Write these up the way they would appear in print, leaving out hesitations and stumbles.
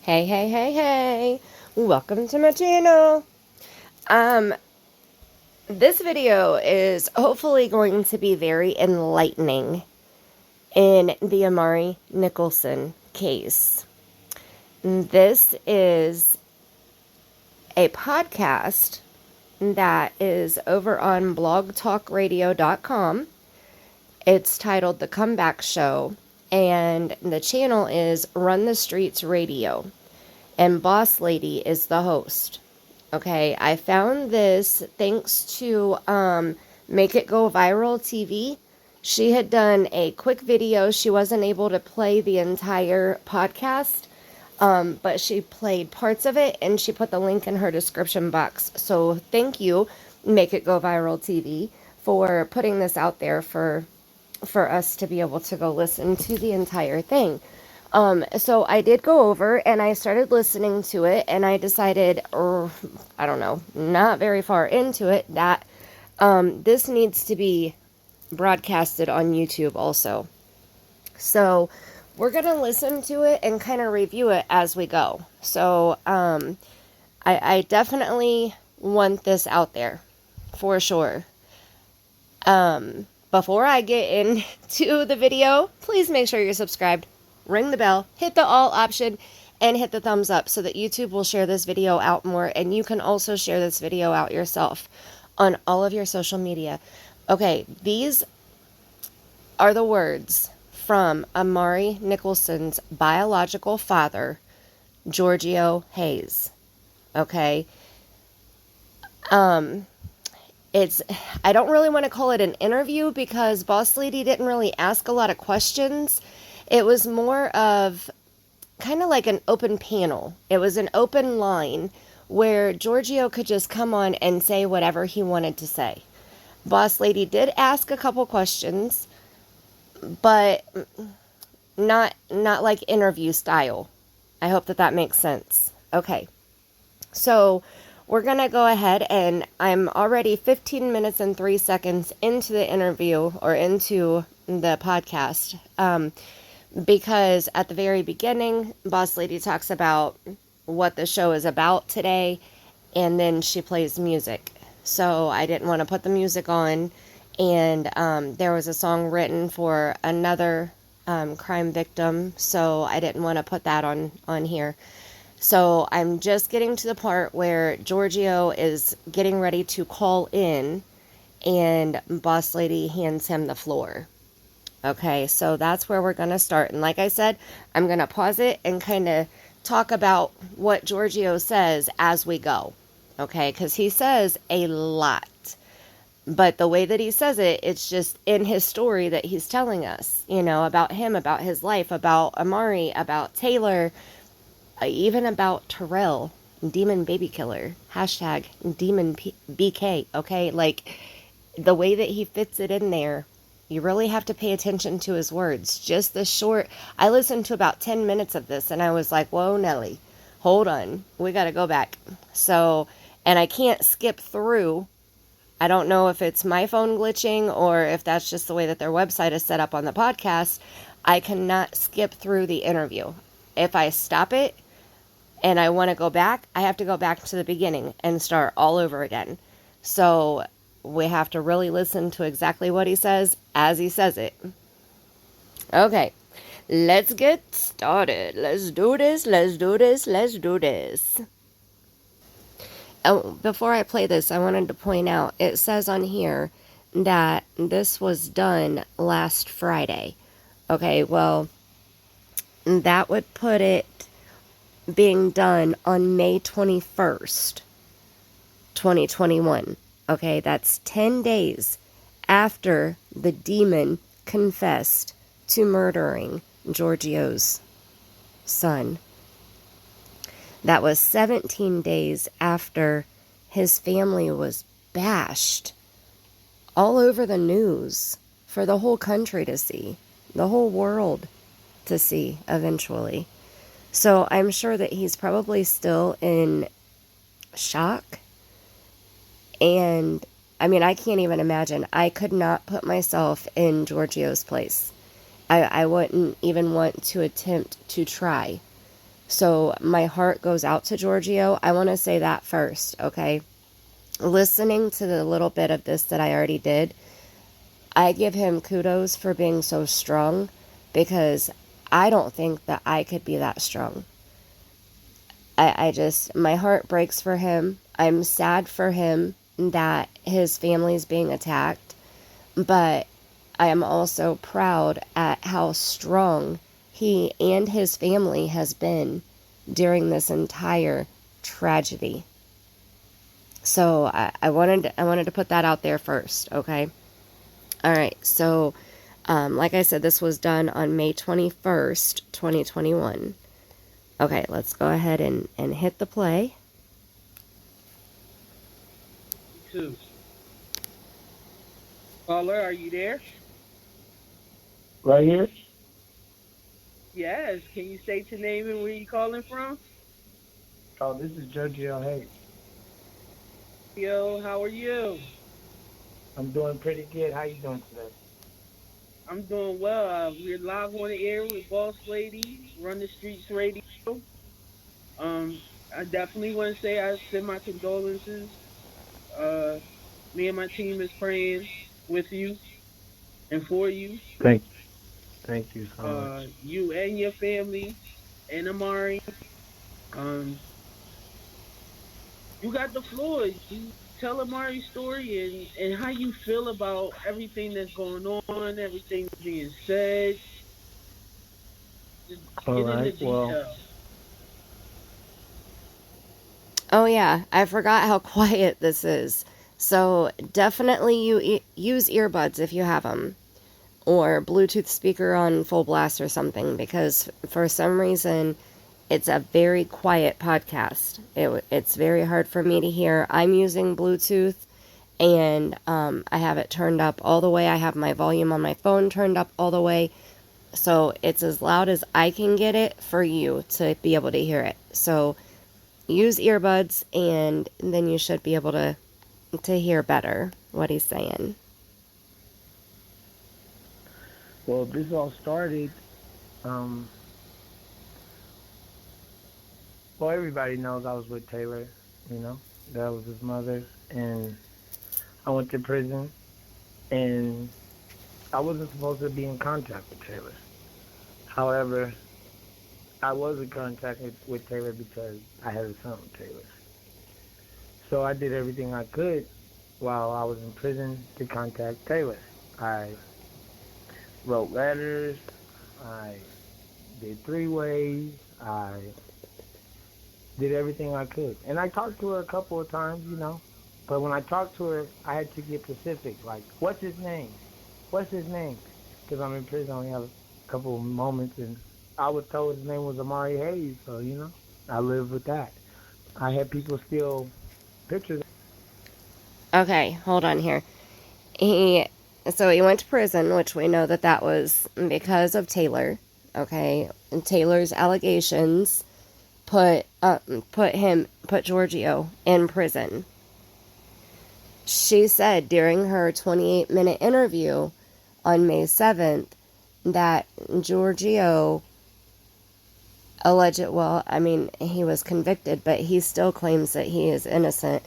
Hey, hey, hey, hey. Welcome to my channel. This video is hopefully going to be very enlightening in the Amari Nicholson case. This is a podcast that is over on blogtalkradio.com. It's titled The Comeback Show, and the channel is Run the Streets Radio. And Boss Lady is the host. Okay, I found this thanks to Make It Go Viral TV. She had done a quick video. She wasn't able to play the entire podcast, but she played parts of it, and she put the link in her description box. So thank you, Make It Go Viral TV, for putting this out there for us to be able to go listen to the entire thing. So I did go over and I started listening to it, and I decided, I don't know, not very far into it, that this needs to be broadcasted on YouTube also. So we're going to listen to it and kind of review it as we go. So I definitely want this out there for sure. Before I get into the video, please make sure you're subscribed. Ring the bell, hit the all option, and hit the thumbs up so that YouTube will share this video out more, and you can also share this video out yourself on all of your social media. Okay, these are the words from Amari Nicholson's biological father, Jyrgio Hayes. Okay? I don't really want to call it an interview because Boss Lady didn't really ask a lot of questions. It was more of kind of like an open panel. It was an open line where Jyrgio could just come on and say whatever he wanted to say. Boss Lady did ask a couple questions, but not like interview style. I hope that makes sense. Okay. So we're going to go ahead, and I'm already 15 minutes and 3 seconds into the interview, or into the podcast. Because at the very beginning, Boss Lady talks about what the show is about today, and then she plays music. So I didn't want to put the music on, and there was a song written for another crime victim, so I didn't want to put that on here. So I'm just getting to the part where Jyrgio is getting ready to call in, and Boss Lady hands him the floor. Okay, so that's where we're going to start. And like I said, I'm going to pause it and kind of talk about what Jyrgio says as we go. Okay, because he says a lot. But the way that he says it, it's just in his story that he's telling us, about him, about his life, about Amari, about Tayler, even about Terrell, Demon Baby Killer, hashtag Demon BK, okay? Like, the way that he fits it in there, you really have to pay attention to his words. Just the short, I listened to about 10 minutes of this, and I was like, whoa, Nelly, hold on, we got to go back. So, and I can't skip through. I don't know if it's my phone glitching or if that's just the way that their website is set up on the podcast. I cannot skip through the interview. If I stop it and I want to go back, I have to go back to the beginning and start all over again. So we have to really listen to exactly what he says as he says it. Okay, let's get started. Let's do this, let's do this, let's do this. Oh, before I play this, I wanted to point out, it says on here that this was done last Friday. Okay, well, that would put it being done on May 21st, 2021. Okay, that's 10 days after the demon confessed to murdering Jyrgio's son. That was 17 days after his family was bashed all over the news for the whole country to see, the whole world to see eventually. So I'm sure that he's probably still in shock. And I mean, I can't even imagine. I could not put myself in Jyrgio's place. I wouldn't even want to attempt to try. So my heart goes out to Jyrgio. I want to say that first, okay? Listening to the little bit of this that I already did, I give him kudos for being so strong, because I don't think that I could be that strong. I just, my heart breaks for him. I'm sad for him that his family's being attacked, but I am also proud at how strong he and his family has been during this entire tragedy. So I wanted to put that out there first, okay? All right, so like I said, this was done on May 21st, 2021. Okay, let's go ahead and hit the play. Two. Caller, are you there? Right here? Yes. Can you state your name and where you calling from? Oh, this is Jyrgio Hayes. Yo, how are you? I'm doing pretty good. How you doing today? I'm doing well. We're live on the air with Boss Lady, Run the Streets Radio. I definitely want to say I send my condolences. Uh, Me and my team is praying with you and for you. Thank thank you so much. You and your family and Amari. Um, you got the floor. You tell Amari's story and how you feel about everything that's going on, everything being said. Just All get into right. Well, detail. Oh yeah, I forgot how quiet this is. So definitely use earbuds if you have them, or Bluetooth speaker on full blast or something, because for some reason it's a very quiet podcast. It's very hard for me to hear. I'm using Bluetooth, and I have it turned up all the way. I have my volume on my phone turned up all the way. So it's as loud as I can get it for you to be able to hear it. So use earbuds, and then you should be able to hear better what he's saying. well, this all started. Um, well, everybody knows I was with Tayler. You know, that was his mother, and I went to prison, and I wasn't supposed to be in contact with Taylor. However, I was in contact with Taylor because I had a son with Taylor. So I did everything I could while I was in prison to contact Taylor. I wrote letters. I did three-ways. I did everything I could. And I talked to her a couple of times, you know. But when I talked to her, I had to get specific. Like, what's his name? What's his name? Because I'm in prison. I only have a couple of moments. And I was told his name was Amari Hayes. So, you know, I lived with that. I had people steal pictures. Okay, hold on here. He he went to prison, which we know that was because of Tayler. Okay, and Taylor's allegations put Jyrgio in prison. She said during her 28-minute interview on May 7th that Jyrgio he was convicted, but he still claims that he is innocent.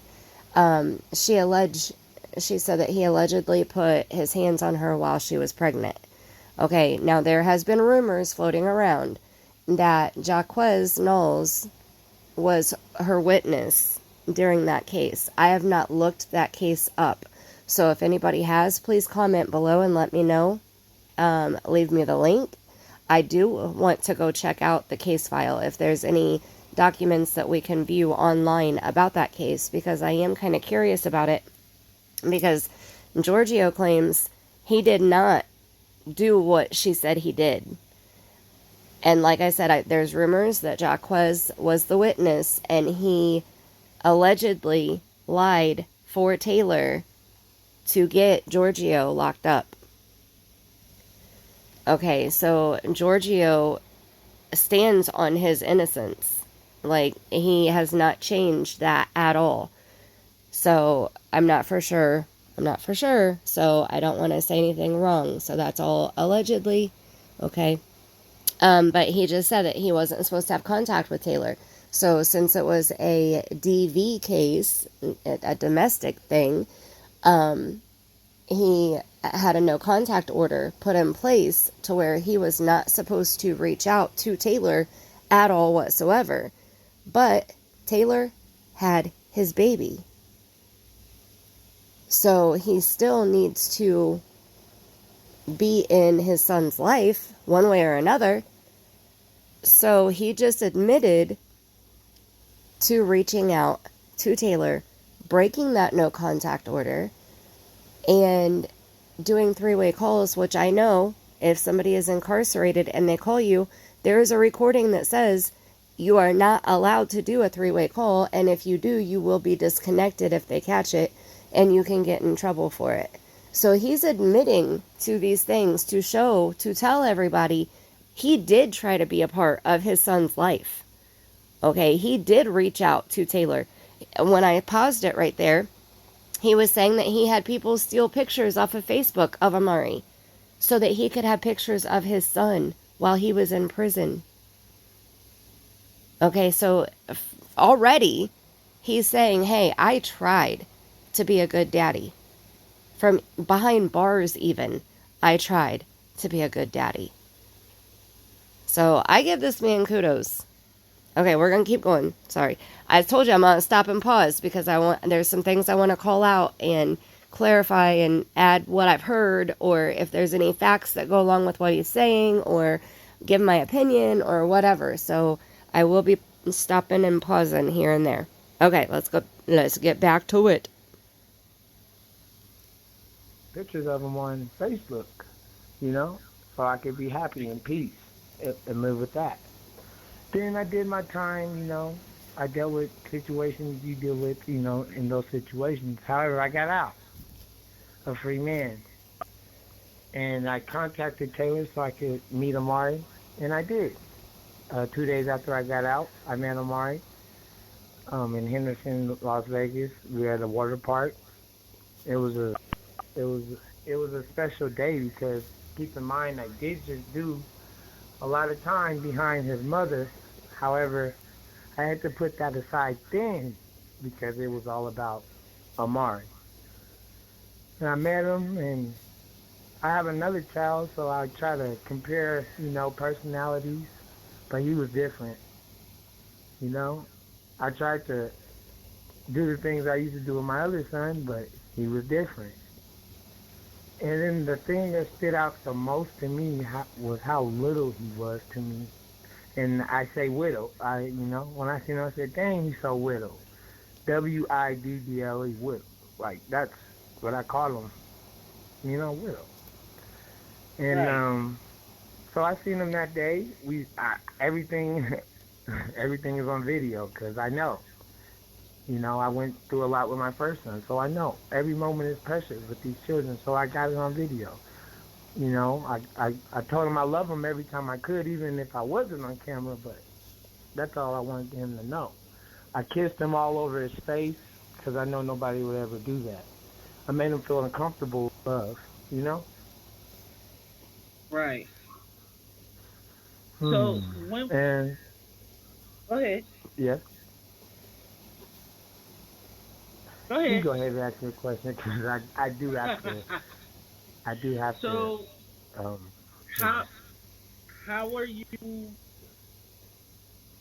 She said that he allegedly put his hands on her while she was pregnant. Okay, now there has been rumors floating around that Jaquez Knowles was her witness during that case. I have not looked that case up. So if anybody has, please comment below and let me know. Leave me the link. I do want to go check out the case file if there's any documents that we can view online about that case, because I am kind of curious about it, because Jyrgio claims he did not do what she said he did. And like I said, there's rumors that Jaquez was the witness, and he allegedly lied for Tayler to get Jyrgio locked up. Okay, so Jyrgio stands on his innocence. Like, he has not changed that at all. So, I'm not for sure. So I don't want to say anything wrong. So that's all allegedly. Okay. But he just said that he wasn't supposed to have contact with Tayler. So since it was a DV case, a domestic thing, he had a no contact order put in place to where he was not supposed to reach out to Tayler at all whatsoever. But Tayler had his baby. So he still needs to be in his son's life one way or another. So he just admitted to reaching out to Tayler, breaking that no contact order, and doing three-way calls, which I know if somebody is incarcerated and they call you, there is a recording that says you are not allowed to do a three-way call, and if you do, you will be disconnected if they catch it, and you can get in trouble for it. So he's admitting to these things to tell everybody he did try to be a part of his son's life. Okay, he did reach out to Tayler. When I paused it right there, he was saying that he had people steal pictures off of Facebook of Amari so that he could have pictures of his son while he was in prison. Okay, so already he's saying, hey, I tried to be a good daddy. From behind bars even, I tried to be a good daddy. So I give this man kudos. Okay, we're going to keep going. Sorry. I told you I'm going to stop and pause because there's some things I want to call out and clarify and add what I've heard, or if there's any facts that go along with what he's saying, or give my opinion or whatever. So I will be stopping and pausing here and there. Okay, let's get back to it. Pictures of him on Facebook, so I could be happy in peace and live with that. Then I did my time, I dealt with situations you deal with, in those situations. However, I got out a free man. And I contacted Tayler so I could meet Amari, and I did. 2 days after I got out, I met Amari in Henderson, Las Vegas. We were at a water park. It was a special day because keep in mind I did just do a lot of time behind his mother. However, I had to put that aside then because it was all about Amari. And I met him, and I have another child, so I try to compare, personalities, but he was different, I tried to do the things I used to do with my other son, but he was different. And then the thing that stood out the most to me was how little he was to me. And I say widow. When I seen him, I said, dang, he's so widow. Widdle, widow. Like, that's what I call him, widow. And Right. so I seen him that day. Everything, everything is on video because I know. I went through a lot with my first son, so I know every moment is precious with these children. So I got it on video. I told him I love him every time I could, even if I wasn't on camera. But that's all I wanted him to know. I kissed him all over his face because I know nobody would ever do that. I made him feel uncomfortable with love. Right. So Hmm. when And go ahead. yes, Go you ahead. go ahead and ask your question because I do have to. I do have to. So Um, you how know. how are you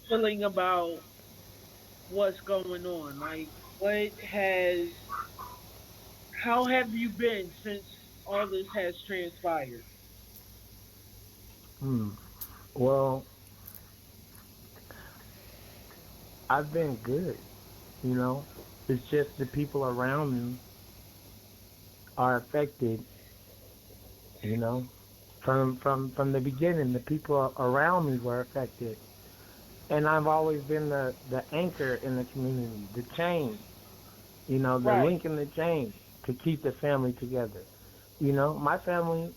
feeling about what's going on? Like what has how have you been since all this has transpired? Hmm. Well, I've been good. You know, it's just the people around me are affected. You know, from the beginning, the people around me were affected, and I've always been the anchor in the community, the chain. The Right. link in the chain to keep the family together. My family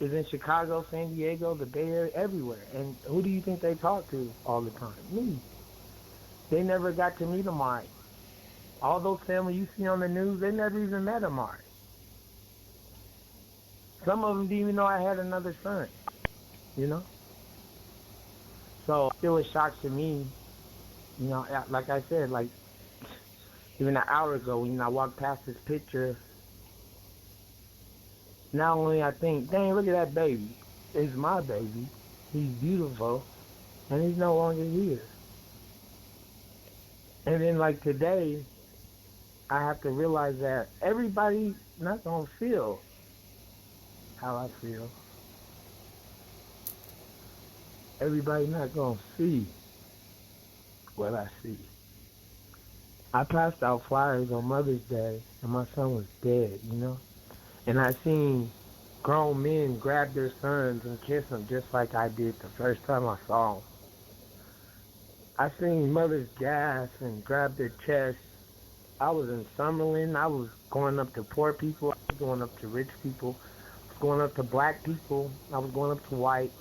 is in Chicago, San Diego, the Bay Area, everywhere. And who do you think they talk to all the time? Me. They never got to meet Amari. All those family you see on the news, they never even met Amari. Some of them didn't even know I had another son, you know? So it was shock to me, you know, like I said, like even an hour ago when I walked past this picture, not only I think, dang, look at that baby. It's my baby. He's beautiful, and he's no longer here. And then like today, I have to realize that everybody not gonna feel how I feel. Everybody not gonna see what I see. I passed out flyers on Mother's Day, and my son was dead, you know. And I seen grown men grab their sons and kiss them just like I did the first time I saw them. I seen mothers gasp and grab their chest. I was in Summerlin. I was going up to poor people. I was going up to rich people. I was going up to black people. I was going up to white.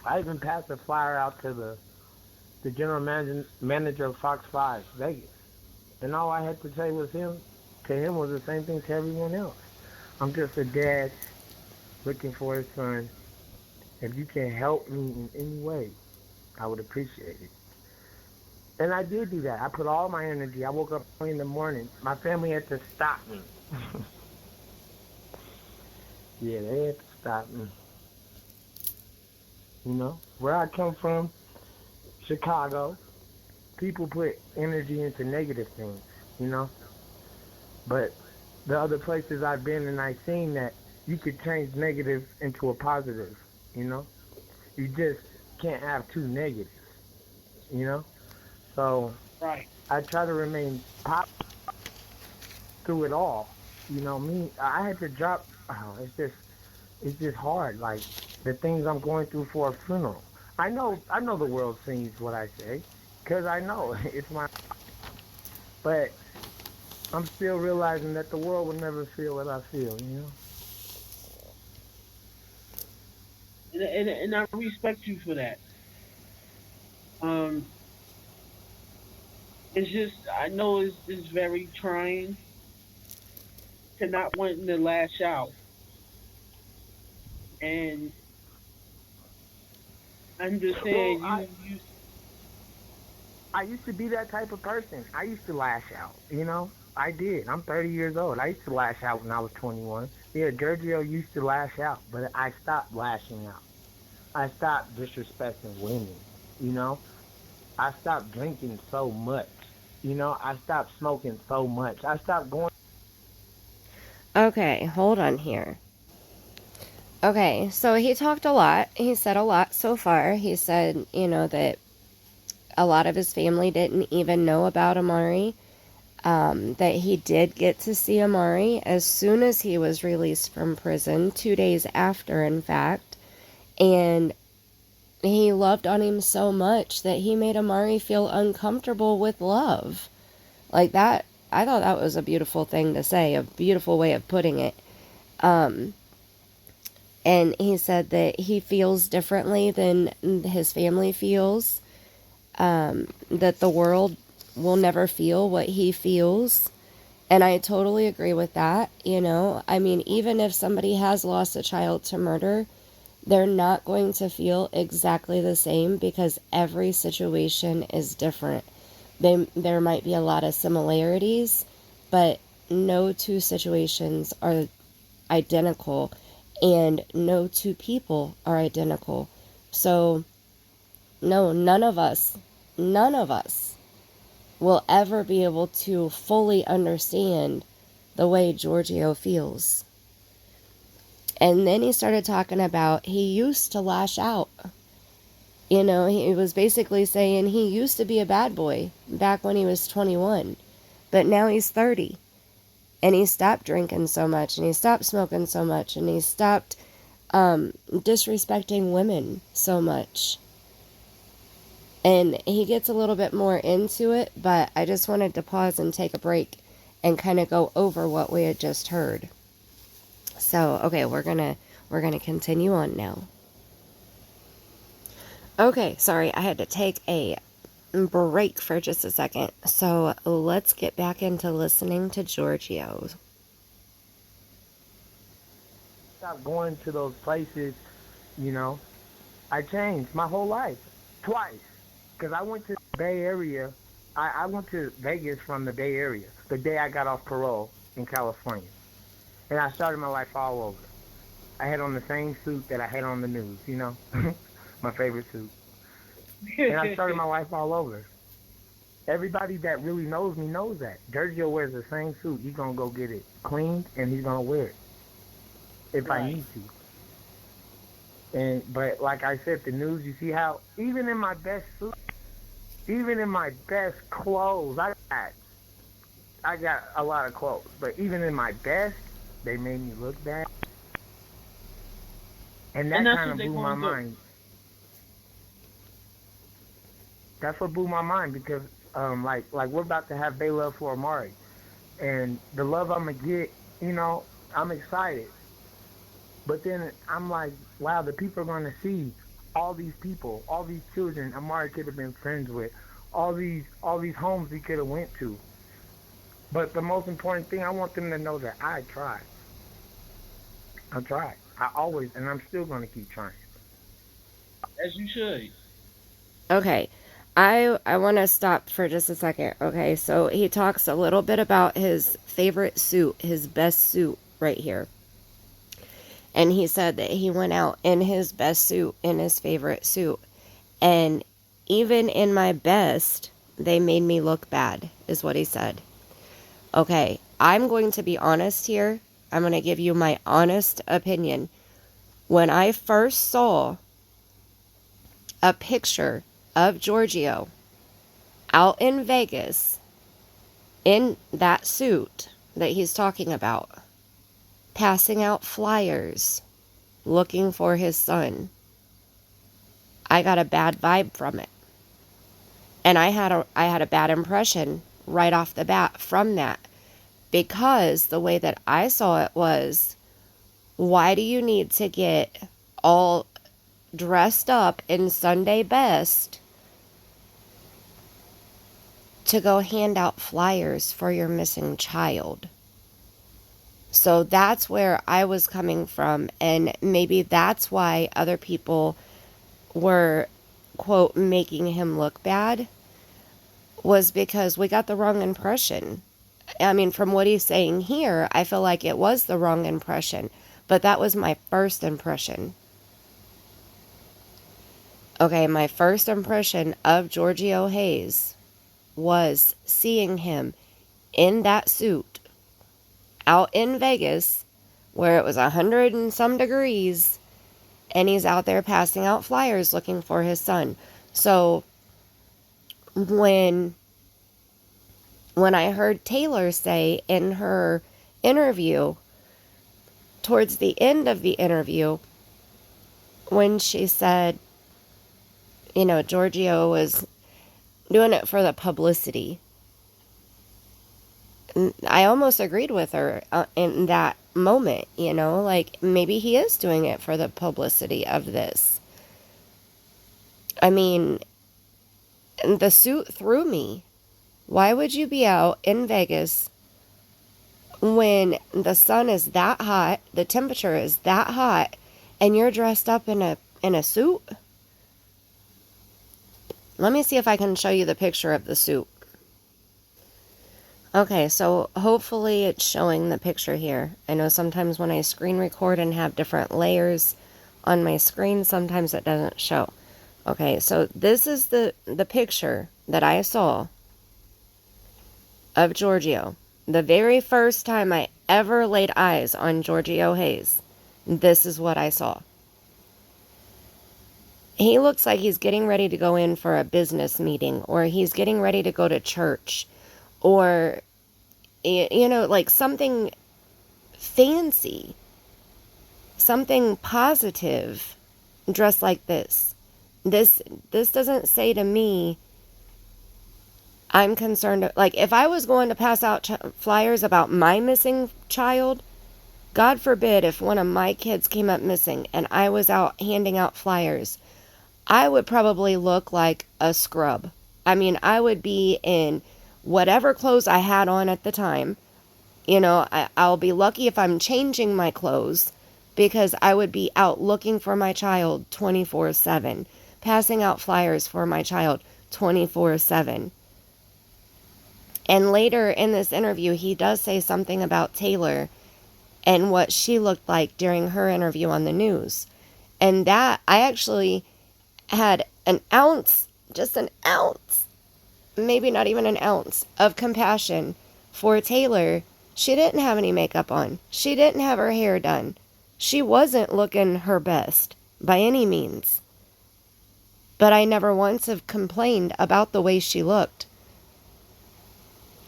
I even passed a flyer out to the manager of Fox 5 Vegas. And all I had to say was to him was the same thing to everyone else. I'm just a dad looking for his son. If you can help me in any way, I would appreciate it. And I did do that. I put all my energy. I woke up early in the morning. My family had to stop me. Yeah, they had to stop me. You know, where I come from, Chicago, people put energy into negative things, you know. But the other places I've been and I've seen that you could change negative into a positive, you know. You just can't have two negatives, you know. So Right. I try to remain positive through it all. You know, me, I had to drop. Oh, it's just hard. Like the things I'm going through for a funeral. I know the world sees what I say, cause I know it's my. But I'm still realizing that the world will never feel what I feel. You know. And I respect you for that. Um, it's just I know it's very trying to not wanting to lash out, and I Well, understand you. I used to be that type of person. I used to lash out. You know. I did. I'm 30 years old. I used to lash out when I was 21. Yeah, Jyrgio used to lash out, but I stopped lashing out. I stopped disrespecting women. You know, I stopped drinking so much. You know, I stopped smoking so much. I stopped going. Okay, hold on here. Okay, so he talked a lot. He said a lot so far. He said, that a lot of his family didn't even know about Amari. That he did get to see Amari as soon as he was released from prison, 2 days after, in fact. And he loved on him so much that he made Amari feel uncomfortable with love. Like that, I thought that was a beautiful thing to say, a beautiful way of putting it. And he said that he feels differently than his family feels, that the world will never feel what he feels. And I totally agree with that. I mean, even if somebody has lost a child to murder, they're not going to feel exactly the same because every situation is different. There might be a lot of similarities, but no two situations are identical, and no two people are identical. So, no, none of us will ever be able to fully understand the way Jyrgio feels. And then he started talking about he used to lash out. He was basically saying he used to be a bad boy back when he was 21, but now he's 30. And he stopped drinking so much, and he stopped smoking so much, and he stopped disrespecting women so much. And he gets a little bit more into it, but I just wanted to pause and take a break and kind of go over what we had just heard. So, okay, we're gonna continue on now. Okay, sorry, I had to take a break for just a second. So let's get back into listening to Jyrgio. Stop going to those places. You know, I changed my whole life. twice. Because I went to the Bay Area. I went to Vegas from the Bay Area the day I got off parole in California. And I started my life all over. I had on the same suit that I had on the news, you know, my favorite suit. And I started my life all over. Everybody that really knows me knows that. Jyrgio wears the same suit. He's going to go get it cleaned, and he's going to wear it if I need to. But like I said, the news, you see how even in my best suit, even in my best clothes, I got a lot of clothes, but even in my best, they made me look bad. And that kind of blew my mind. That's what blew my mind because, like we're about to have Bay Love for Amari. And the love I'm going to get, you know, I'm excited. But then I'm like, wow, the people are going to see all these people, all these children Amari could have been friends with, all these homes he could have went to. But the most important thing, I want them to know that I tried. I tried. I always, and I'm still going to keep trying. As you should. Okay. I want to stop for just a second. Okay. So he talks a little bit about his favorite suit, his best suit right here. And he said that he went out in his best suit, in his favorite suit. And even in my best, they made me look bad, is what he said. Okay, I'm going to be honest here. I'm going to give you my honest opinion. When I first saw a picture of Jyrgio out in Vegas in that suit that he's talking about, passing out flyers, looking for his son, I got a bad vibe from it. And I had a bad impression right off the bat from that. Because the way that I saw it was, why do you need to get all dressed up in Sunday best to go hand out flyers for your missing child? So that's where I was coming from, and maybe that's why other people were, quote, making him look bad, was because we got the wrong impression. I mean, from what he's saying here, I feel like it was the wrong impression, but that was my first impression. Okay, my first impression of Jyrgio Hayes was seeing him in that suit out in Vegas where it was 100 and some degrees, and he's out there passing out flyers looking for his son. So when I heard Tayler say in her interview, towards the end of the interview, when she said, you know, Jyrgio was doing it for the publicity, I almost agreed with her in that moment, you know, like maybe he is doing it for the publicity of this. I mean, the suit threw me. Why would you be out in Vegas when the sun is that hot, the temperature is that hot, and you're dressed up in a suit? Let me see if I can show you the picture of the suit. Okay, so hopefully it's showing the picture here. I know sometimes when I screen record and have different layers on my screen, sometimes it doesn't show. Okay, so this is the picture that I saw of Jyrgio. The very first time I ever laid eyes on Jyrgio Hayes, this is what I saw. He looks like he's getting ready to go in for a business meeting, or he's getting ready to go to church, or, you know, like something fancy, something positive, dressed like this. This doesn't say to me, I'm concerned. Like, if I was going to pass out flyers about my missing child, God forbid if one of my kids came up missing and I was out handing out flyers, I would probably look like a scrub. I mean, I would be in whatever clothes I had on at the time. You know, I'll be lucky if I'm changing my clothes, because I would be out looking for my child 24/7, passing out flyers for my child 24/7. And later in this interview, he does say something about Tayler and what she looked like during her interview on the news. And that, I actually had an ounce, just an ounce, maybe not even an ounce, of compassion for Tayler. She didn't have any makeup on. She didn't have her hair done. She wasn't looking her best by any means. But I never once have complained about the way she looked.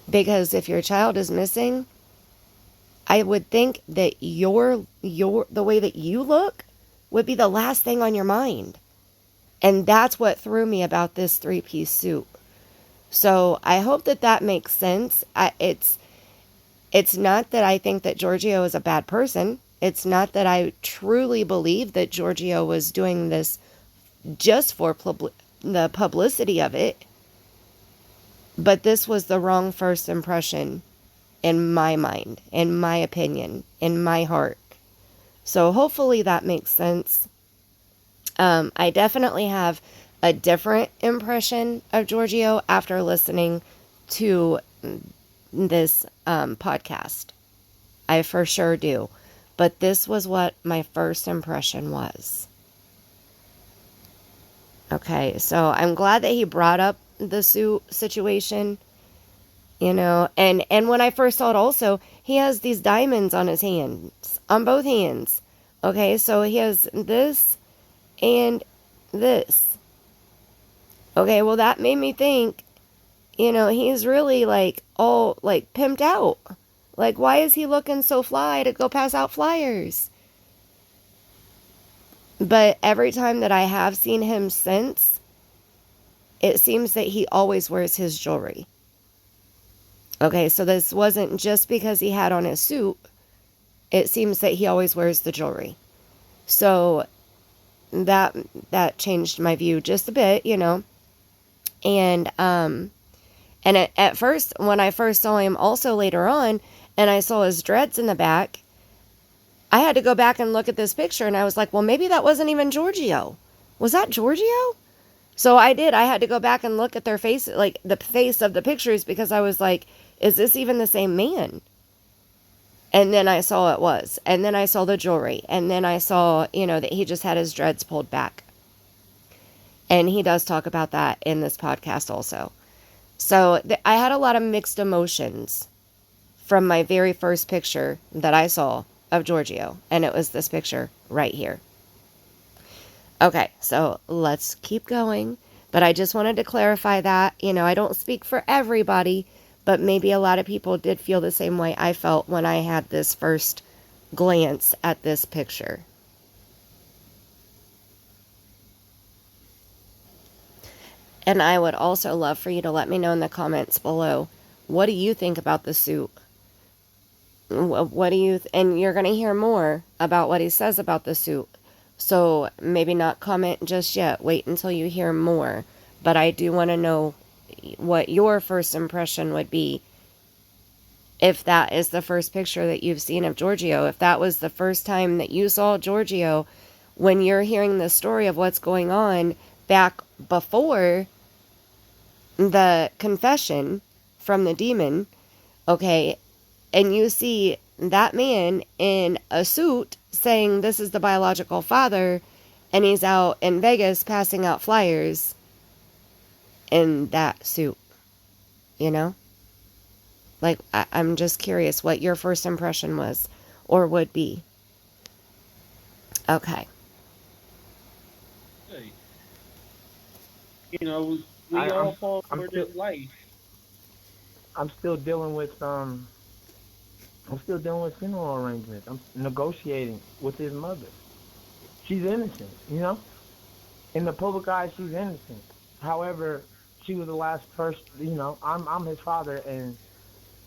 Because if your child is missing, I would think that the way that you look would be the last thing on your mind. And that's what threw me about this 3-piece suit. So I hope that that makes sense. It's not that I think that Jyrgio is a bad person. It's not that I truly believe that Jyrgio was doing this just for the publicity of it. But this was the wrong first impression in my mind, in my opinion, in my heart. So hopefully that makes sense. I definitely have a different impression of Jyrgio after listening to this podcast. I for sure do. But this was what my first impression was. Okay, so I'm glad that he brought up the suit situation, you know, and when I first saw it also, he has these diamonds on his hands, on both hands. Okay, so he has this and this. Okay, well that made me think, you know, he's really like all like pimped out. Like, why is he looking so fly to go pass out flyers? But every time that I have seen him since, it seems that he always wears his jewelry. Okay, so this wasn't just because he had on his suit. It seems that he always wears the jewelry. So that changed my view just a bit, you know. And at first, when I first saw him also later on, and I saw his dreads in the back, I had to go back and look at this picture, and I was like, well, maybe that wasn't even Jyrgio. Was that Jyrgio? So I did. I had to go back and look at their face, like the face of the pictures, because I was like, is this even the same man? And then I saw it was. And then I saw the jewelry. And then I saw, you know, that he just had his dreads pulled back. And he does talk about that in this podcast also. So I had a lot of mixed emotions from my very first picture that I saw of Jyrgio. And it was this picture right here. Okay, so let's keep going. But I just wanted to clarify that, you know, I don't speak for everybody, but maybe a lot of people did feel the same way I felt when I had this first glance at this picture. And I would also love for you to let me know in the comments below, what do you think about the suit? What do you, and you're going to hear more about what he says about the suit. So maybe not comment just yet. Wait until you hear more. But I do want to know what your first impression would be if that is the first picture that you've seen of Jyrgio. If that was the first time that you saw Jyrgio, when you're hearing the story of what's going on back before the confession from the demon, okay, and you see that man in a suit saying this is the biological father, and he's out in Vegas passing out flyers in that suit, you know? Like, I'm just curious what your first impression was or would be. Okay. Hey, you know, we all fall for this life. I'm still dealing with funeral arrangements. I'm negotiating with his mother. She's innocent, you know? In the public eye, she's innocent. However, she was the last person, you know, I'm his father, and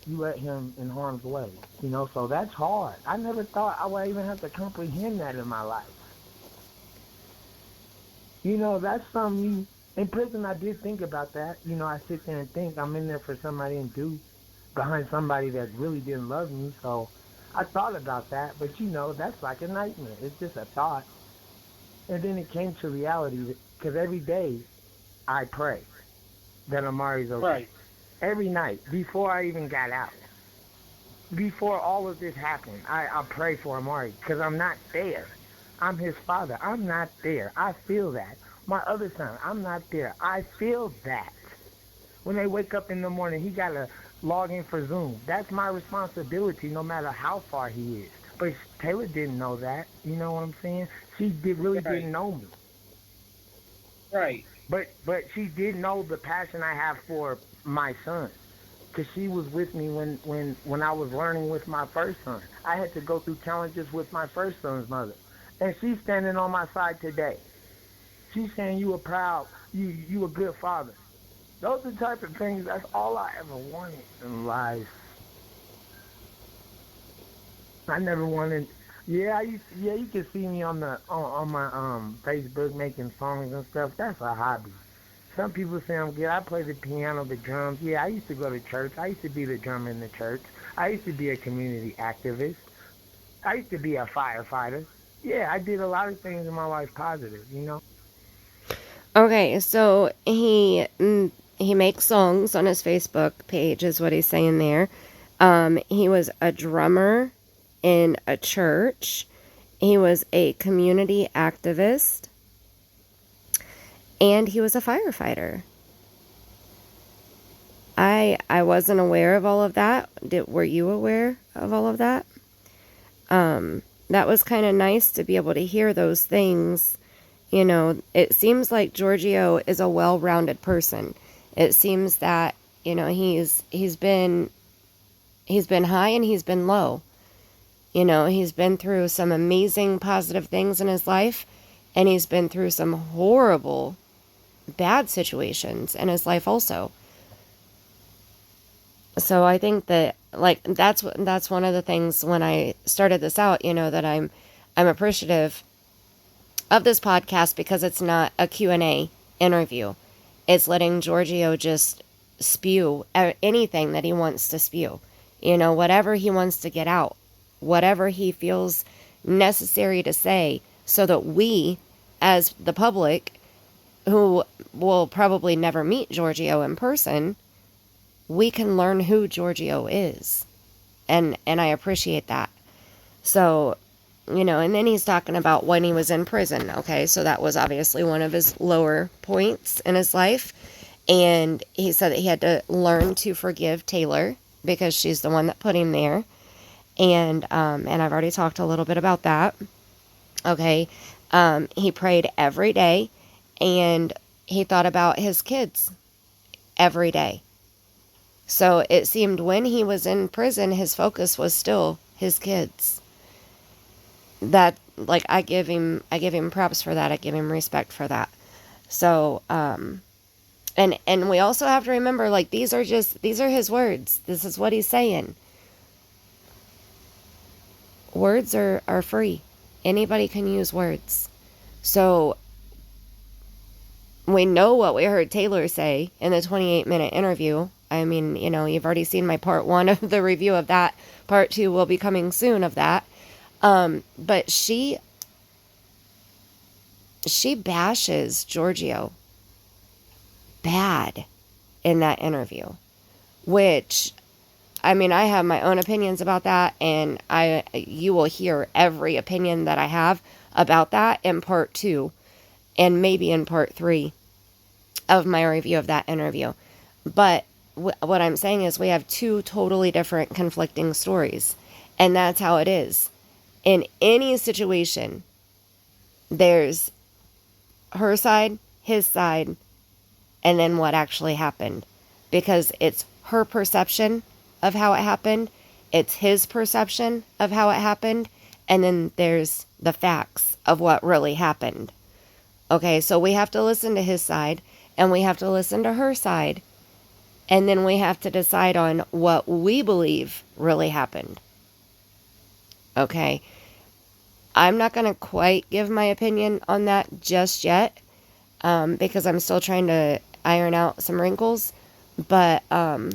you let him in harm's way, you know? So that's hard. I never thought I would even have to comprehend that in my life. You know, that's something in prison I did think about that. You know, I sit there and think I'm in there for something I didn't do, behind somebody that really didn't love me. So I thought about that, but you know, that's like a nightmare. It's just a thought. And then it came to reality Because every day I pray that Amari's okay. Right. Every night, before I even got out. Before all of this happened, I pray for Amari because I'm not there. I'm his father. I'm not there. I feel that. My other son, I'm not there. I feel that. When they wake up in the morning, he got to log in for Zoom. That's my responsibility no matter how far he is. But Taylor didn't know that. You know what I'm saying? She really didn't know me. Right. But she did know the passion I have for my son. Because she was with me when I was learning with my first son. I had to go through challenges with my first son's mother. And she's standing on my side today. She's saying you a good father. Those are the type of things, that's all I ever wanted in life. I never wanted, you can see me on my Facebook making songs and stuff. That's a hobby. Some people say I'm good. I play the piano, the drums. Yeah, I used to go to church. I used to be the drummer in the church. I used to be a community activist. I used to be a firefighter. Yeah, I did a lot of things in my life positive, you know? Okay, so he makes songs on his Facebook page, is what he's saying there. He was a drummer in a church. He was a community activist. And he was a firefighter. I wasn't aware of all of that. Were you aware of all of that? That was kind of nice to be able to hear those things. You know, it seems like Jyrgio is a well-rounded person. It seems that, you know, he's been high and he's been low. You know, he's been through some amazing positive things in his life, and he's been through some horrible bad situations in his life also. So I think that, like, that's one of the things when I started this out, you know, that I'm appreciative of this podcast, because it's not a Q&A interview. It's letting Jyrgio just spew anything that he wants to spew. You know, whatever he wants to get out, whatever he feels necessary to say, so that we, as the public, who will probably never meet Jyrgio in person, we can learn who Jyrgio is. And I appreciate that. So, you know, and then he's talking about when he was in prison. Okay, so that was obviously one of his lower points in his life. And he said that he had to learn to forgive Tayler because she's the one that put him there. And I've already talked a little bit about that. Okay, he prayed every day, and he thought about his kids every day. So it seemed when he was in prison, his focus was still his kids. That, like, I give him props for that. I give him respect for that. So, and we also have to remember, like, these are his words. This is what he's saying. Words are free. Anybody can use words. So we know what we heard Tayler say in the 28-minute interview. I mean, you know, you've already seen my part 1 of the review of that. Part 2 will be coming soon of that. But she bashes Jyrgio bad in that interview, which, I mean, I have my own opinions about that, and you will hear every opinion that I have about that in part 2 and maybe in part 3 of my review of that interview. But what I'm saying is we have 2 totally different conflicting stories, and that's how it is. In any situation, there's her side, his side, and then what actually happened. Because it's her perception of how it happened, it's his perception of how it happened, and then there's the facts of what really happened. Okay, so we have to listen to his side, and we have to listen to her side, and then we have to decide on what we believe really happened. Okay, I'm not going to quite give my opinion on that just yet, because I'm still trying to iron out some wrinkles, but yeah,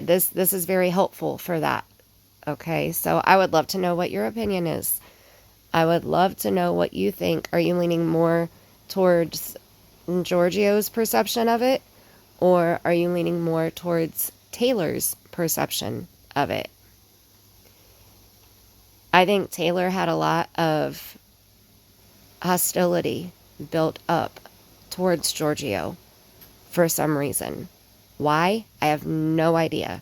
this is very helpful for that. Okay, so I would love to know what your opinion is. I would love to know what you think. Are you leaning more towards Jyrgio's perception of it, or are you leaning more towards Taylor's perception of it? I think Tayler had a lot of hostility built up towards Jyrgio for some reason. Why? I have no idea.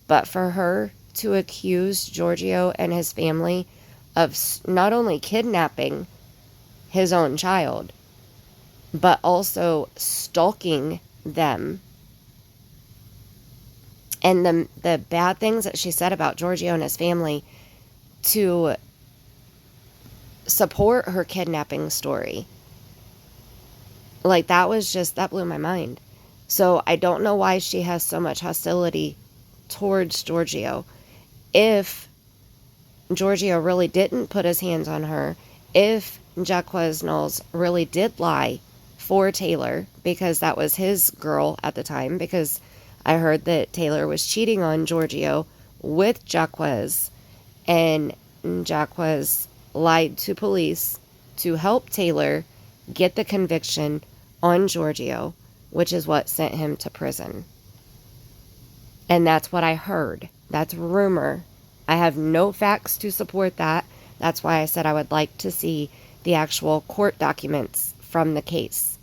But for her to accuse Jyrgio and his family of not only kidnapping his own child, but also stalking them, and the bad things that she said about Jyrgio and his family to support her kidnapping story, like, that blew my mind. So I don't know why she has so much hostility towards Jyrgio. If Jyrgio really didn't put his hands on her, if Jaquez Knowles really did lie for Tayler, because that was his girl at the time, because I heard that Tayler was cheating on Jyrgio with Jaquez, and Jaquez lied to police to help Tayler get the conviction on Jyrgio, which is what sent him to prison. And that's what I heard. That's rumor. I have no facts to support that. That's why I said I would like to see the actual court documents from the case,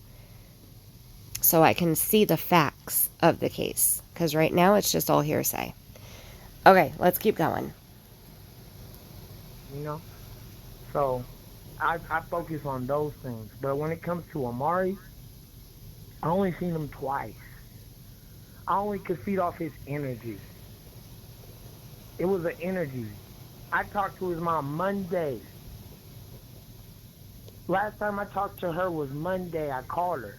so I can see the facts of the case. Because right now it's just all hearsay. Okay, let's keep going. You know? So, I focus on those things. But when it comes to Amari, I only seen him twice. I only could feed off his energy. It was an energy. I talked to his mom Monday. Last time I talked to her was Monday. I called her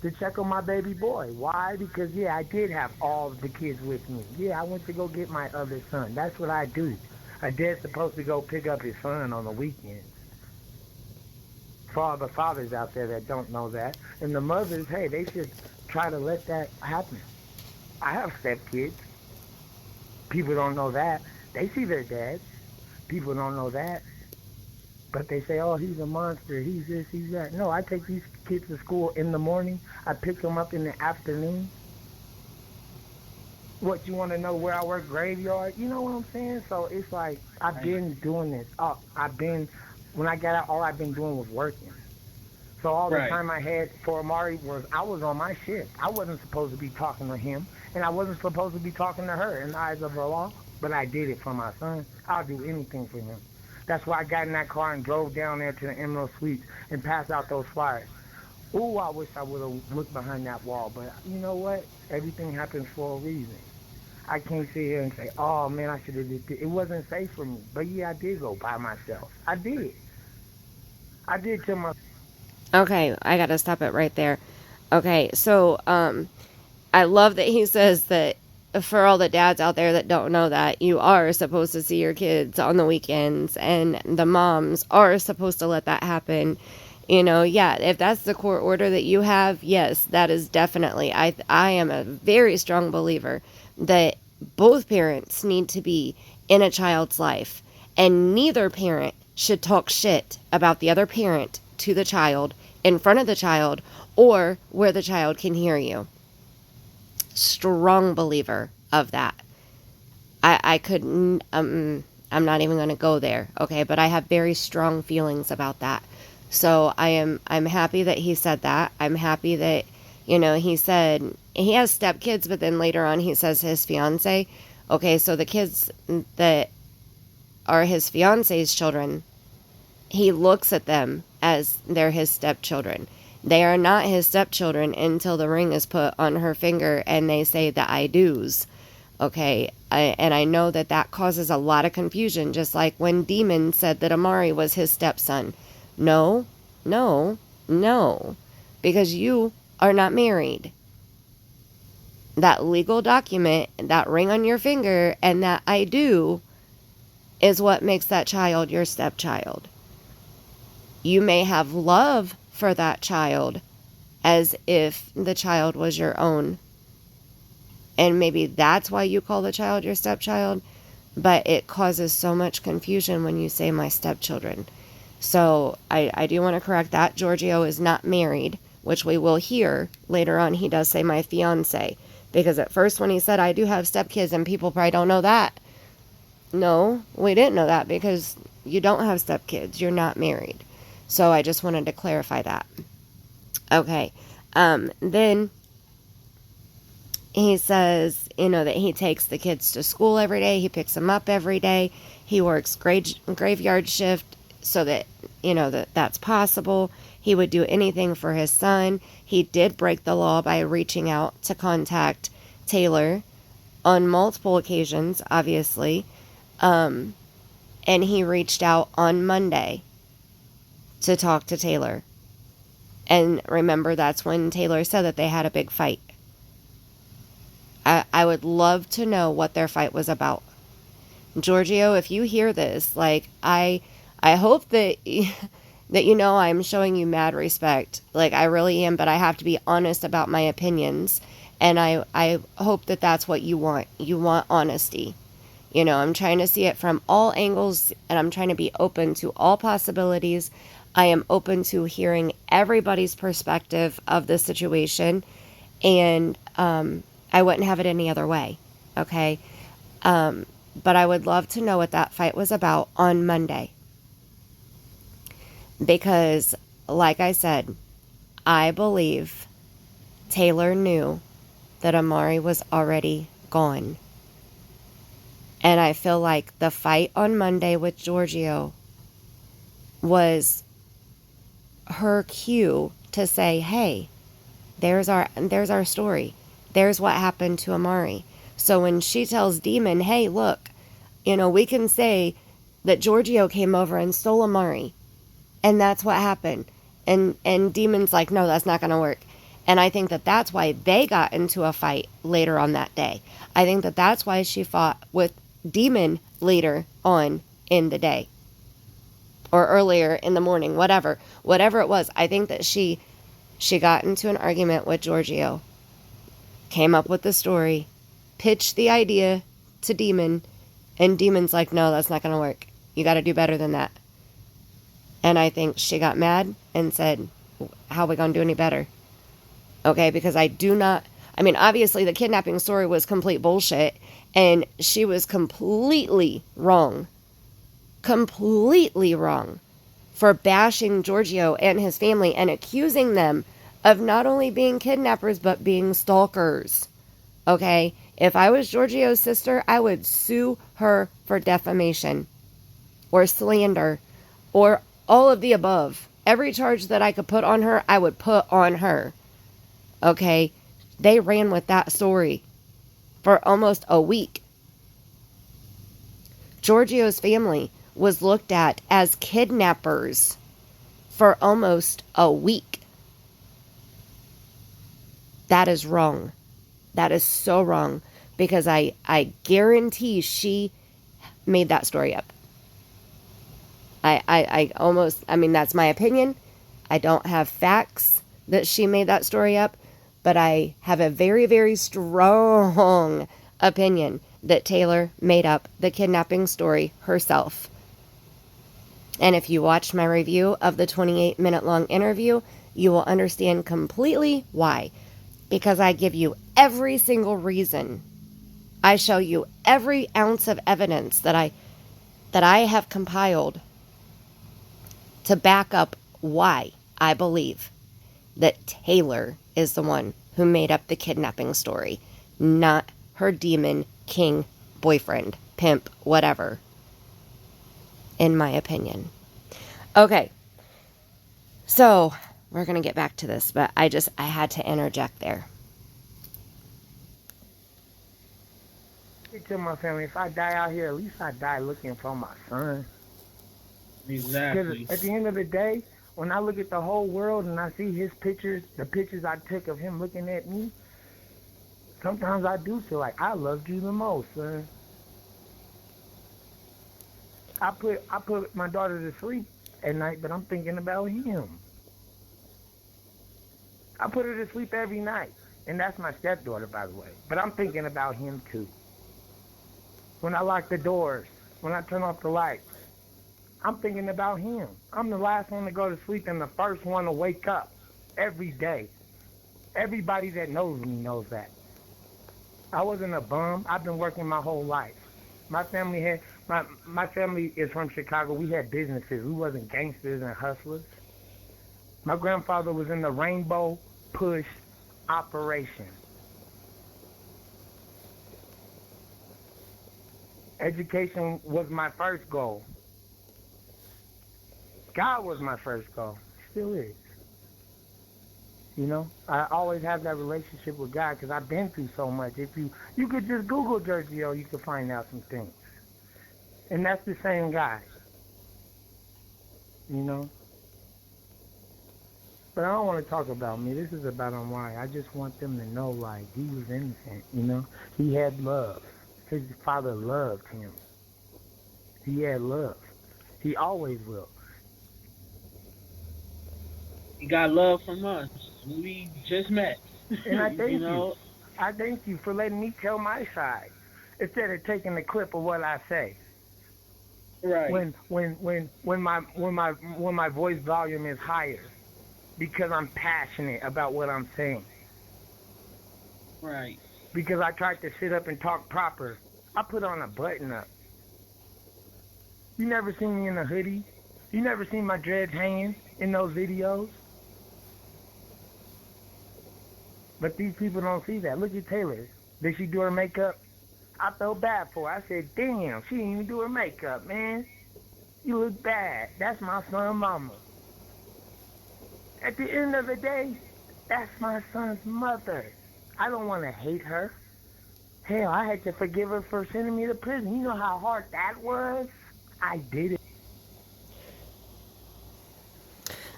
to check on my baby boy. Why? Because, yeah, I did have all of the kids with me. Yeah, I went to go get my other son. That's what I do. A dad's supposed to go pick up his son on the weekends. For all the fathers out there that don't know that. And the mothers, hey, they should try to let that happen. I have stepkids. People don't know that. They see their dads. People don't know that. But they say, oh, he's a monster. He's this, he's that. No, I take these kids to school in the morning. I pick them up in the afternoon. What, you want to know where I work? Graveyard? You know what I'm saying? So it's like, I've been doing this. When I got out, all I've been doing was working. So all the time I had for Amari was, I was on my shit. I wasn't supposed to be talking to him, and I wasn't supposed to be talking to her in the eyes of the law, but I did it for my son. I'll do anything for him. That's why I got in that car and drove down there to the Emerald Suites and passed out those flyers. Ooh, I wish I would have looked behind that wall, but you know what? Everything happens for a reason. I can't sit here and say, oh, man, I should have did this. It wasn't safe for me. But, yeah, I did go by myself. I did to myself. Okay, I gotta stop it right there. Okay, so I love that he says that for all the dads out there that don't know that, you are supposed to see your kids on the weekends, and the moms are supposed to let that happen. You know, yeah, if that's the court order that you have, yes, that is definitely. I am a very strong believer that both parents need to be in a child's life, and neither parent should talk shit about the other parent to the child, in front of the child, or where the child can hear you. Strong believer of that. I couldn't, I'm not even going to go there, okay, but I have very strong feelings about that. So I'm happy that he said that. I'm happy that, you know, he said he has stepkids, but then later on he says his fiance. Okay, so the kids that are his fiance's children, he looks at them as they're his stepchildren. They are not his stepchildren until the ring is put on her finger and they say the I do's. Okay, and I know that that causes a lot of confusion, just like when Demon said that Amari was his stepson. No, because you are not married. That legal document, that ring on your finger, and that I do is what makes that child your stepchild. You may have love for that child as if the child was your own. And maybe that's why you call the child your stepchild. But it causes so much confusion when you say my stepchildren. So I do want to correct that. Jyrgio is not married, which we will hear later on. He does say my fiance, because at first when he said I do have stepkids, and people probably don't know that. No, we didn't know that, because you don't have stepkids. You're not married. So I just wanted to clarify that. Okay. Then he says, that he takes the kids to school every day. He picks them up every day. He works graveyard shift so that, that's possible. He would do anything for his son. He did break the law by reaching out to contact Tayler on multiple occasions, obviously. And he reached out on Monday to talk to Tayler. And remember, that's when Tayler said that they had a big fight. I would love to know what their fight was about. Jyrgio, if you hear this, I hope that I'm showing you mad respect. I really am, but I have to be honest about my opinions. And I hope that that's what you want. You want honesty. I'm trying to see it from all angles, and I'm trying to be open to all possibilities. I am open to hearing everybody's perspective of the situation, and I wouldn't have it any other way, okay? But I would love to know what that fight was about on Monday. Because, like I said, I believe Tayler knew that Amari was already gone. And I feel like the fight on Monday with Jyrgio was her cue to say, hey, there's our story. There's what happened to Amari. So when she tells Demon, hey, look, we can say that Jyrgio came over and stole Amari, and that's what happened. And Demon's like, no, that's not going to work. And I think that that's why they got into a fight later on that day. I think that that's why she fought with Demon later on in the day. Or earlier in the morning, whatever it was. I think that she got into an argument with Jyrgio, came up with the story, pitched the idea to Demon, and Demon's like, no, that's not going to work. You got to do better than that. And I think she got mad and said, how are we going to do any better? Okay, because obviously the kidnapping story was complete bullshit, and she was completely wrong for bashing Jyrgio and his family and accusing them of not only being kidnappers, but being stalkers. Okay? If I was Jyrgio's sister, I would sue her for defamation or slander or all of the above. Every charge that I could put on her, I would put on her. Okay? They ran with that story for almost a week. Jyrgio's family was looked at as kidnappers for almost a week. That is wrong. That is so wrong, because I guarantee she made that story up. That's my opinion. I don't have facts that she made that story up, but I have a very, very strong opinion that Tayler made up the kidnapping story herself. And if you watched my review of the 28-minute long interview, you will understand completely why. Because I give you every single reason. I show you every ounce of evidence that I have compiled to back up why I believe that Tayler is the one who made up the kidnapping story, not her demon king boyfriend, pimp, whatever. In my opinion. Okay. So, we're going to get back to this, but I had to interject there. I tell my family, if I die out here, at least I die looking for my son. Exactly. Because at the end of the day, when I look at the whole world and I see his pictures, the pictures I took of him looking at me, sometimes I do feel like I loved you the most, son. I put my daughter to sleep at night, but I'm thinking about him. I put her to sleep every night, and that's my stepdaughter, by the way. But I'm thinking about him too. When I lock the doors, when I turn off the lights, I'm thinking about him. I'm the last one to go to sleep and the first one to wake up every day. Everybody that knows me knows that. I wasn't a bum. I've been working my whole life. My family is from Chicago. We had businesses. We wasn't gangsters and hustlers. My grandfather was in the Rainbow Push operation. Education was my first goal. God was my first goal. Still is. You know, I always have that relationship with God because I've been through so much. If you could just Google Jyrgio, you could find out some things. And that's the same guy. You know? But I don't want to talk about me. This is about Amari. I just want them to know, like, he was innocent, you know? He had love. His father loved him. He had love. He always will. He got love from us. We just met. And I You thank you. know? I thank you for letting me tell my side instead of taking the clip of what I say. Right. When my voice volume is higher because I'm passionate about what I'm saying. Right. Because I tried to sit up and talk proper. I put on a button up. You never seen me in a hoodie? You never seen my dreads hanging in those videos? But these people don't see that. Look at Tayler. Did she do her makeup? I felt bad for her. I said, damn, she didn't even do her makeup, man. You look bad. That's my son's mama. At the end of the day, that's my son's mother. I don't want to hate her. Hell, I had to forgive her for sending me to prison. You know how hard that was? I did it.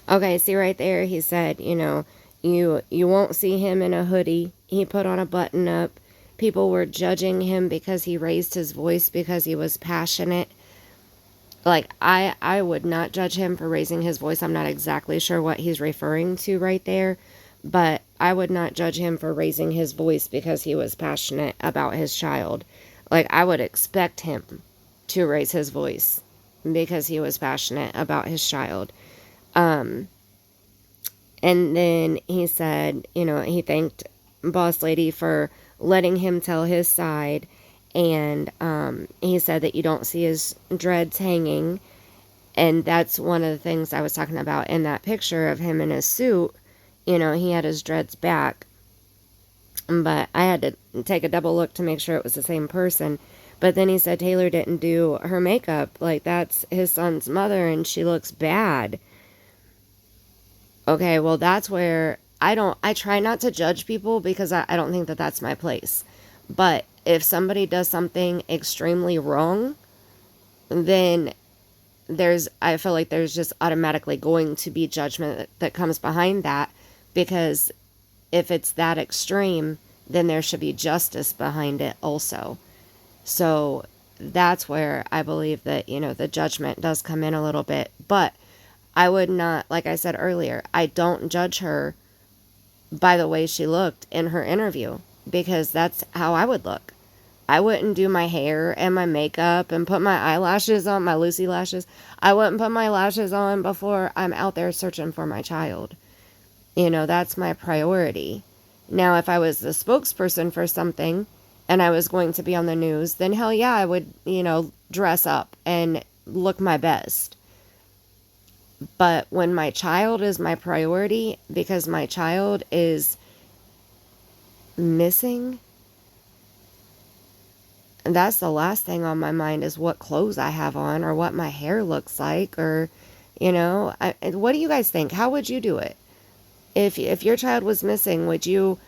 Okay, see right there, he said, you know, you won't see him in a hoodie. He put on a button up. People were judging him because he raised his voice because he was passionate. Like, I would not judge him for raising his voice. I'm not exactly sure what he's referring to right there, but I would not judge him for raising his voice because he was passionate about his child. Like, I would expect him to raise his voice because he was passionate about his child. And then he said, you know, he thanked Boss Lady for letting him tell his side. And he said that you don't see his dreads hanging. And that's one of the things I was talking about in that picture of him in his suit. You know, he had his dreads back. But I had to take a double look to make sure it was the same person. But then he said Tayler didn't do her makeup. Like, that's his son's mother and she looks bad. Okay, well, that's where I try not to judge people because I don't think that that's my place. But if somebody does something extremely wrong, then I feel like there's just automatically going to be judgment that comes behind that, because if it's that extreme, then there should be justice behind it also. So that's where I believe that, you know, the judgment does come in a little bit. But I would not, like I said earlier, I don't judge her by the way she looked in her interview, because that's how I would look. I wouldn't do my hair and my makeup and put my eyelashes on, my Lucy lashes. I wouldn't put my lashes on before I'm out there searching for my child. You know, that's my priority. Now, if I was the spokesperson for something and I was going to be on the news, then hell yeah, I would, you know, dress up and look my best. But when my child is my priority, because my child is missing, that's the last thing on my mind is what clothes I have on or what my hair looks like, or, you know, what do you guys think? How would you do it? If your child was missing, would you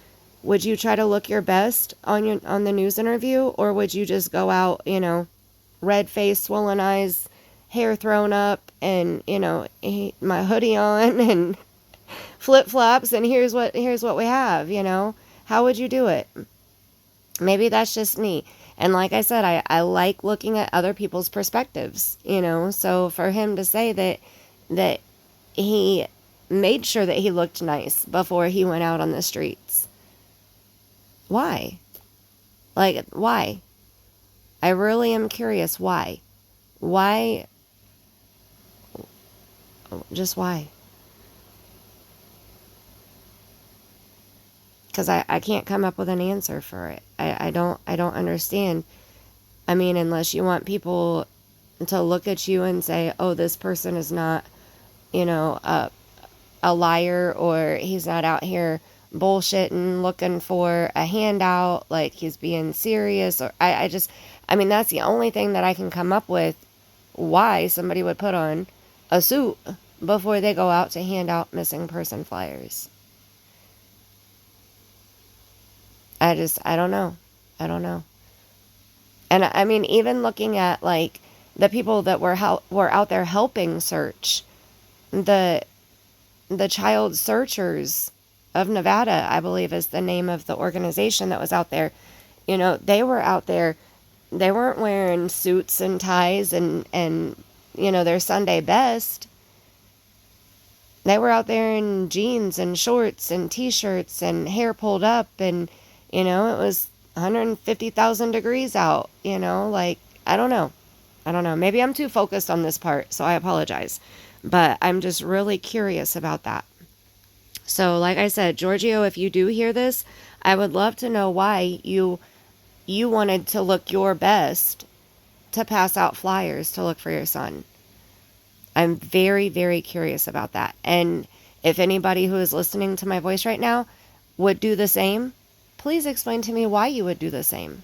try to look your best on the news interview, or would you just go out, you know, red face, swollen eyes, hair thrown up, and, you know, my hoodie on and flip-flops, and here's what we have, you know? How would you do it? Maybe that's just me. And like I said, I like looking at other people's perspectives, you know? So for him to say that he made sure that he looked nice before he went out on the streets. Why? Like, why? I really am curious why. Why Just why? Because I can't come up with an answer for it. I don't understand. I mean, unless you want people to look at you and say, oh, this person is not, you know, a liar, or he's not out here bullshitting, looking for a handout, like he's being serious, or I mean, that's the only thing that I can come up with why somebody would put on a suit before they go out to hand out missing person flyers. I don't know. I don't know. And I mean, even looking at like the people that were out there helping search, the Child Searchers of Nevada, I believe is the name of the organization that was out there. You know, they were out there. They weren't wearing suits and ties and you know, their Sunday best. They were out there in jeans and shorts and t-shirts and hair pulled up, and you know, it was 150,000 degrees out, you know, like, I don't know. Maybe I'm too focused on this part, so I apologize. But I'm just really curious about that. So, like I said, Jyrgio, if you do hear this, I would love to know why you wanted to look your best to pass out flyers to look for your son. I'm very, very curious about that. And if anybody who is listening to my voice right now would do the same, please explain to me why you would do the same.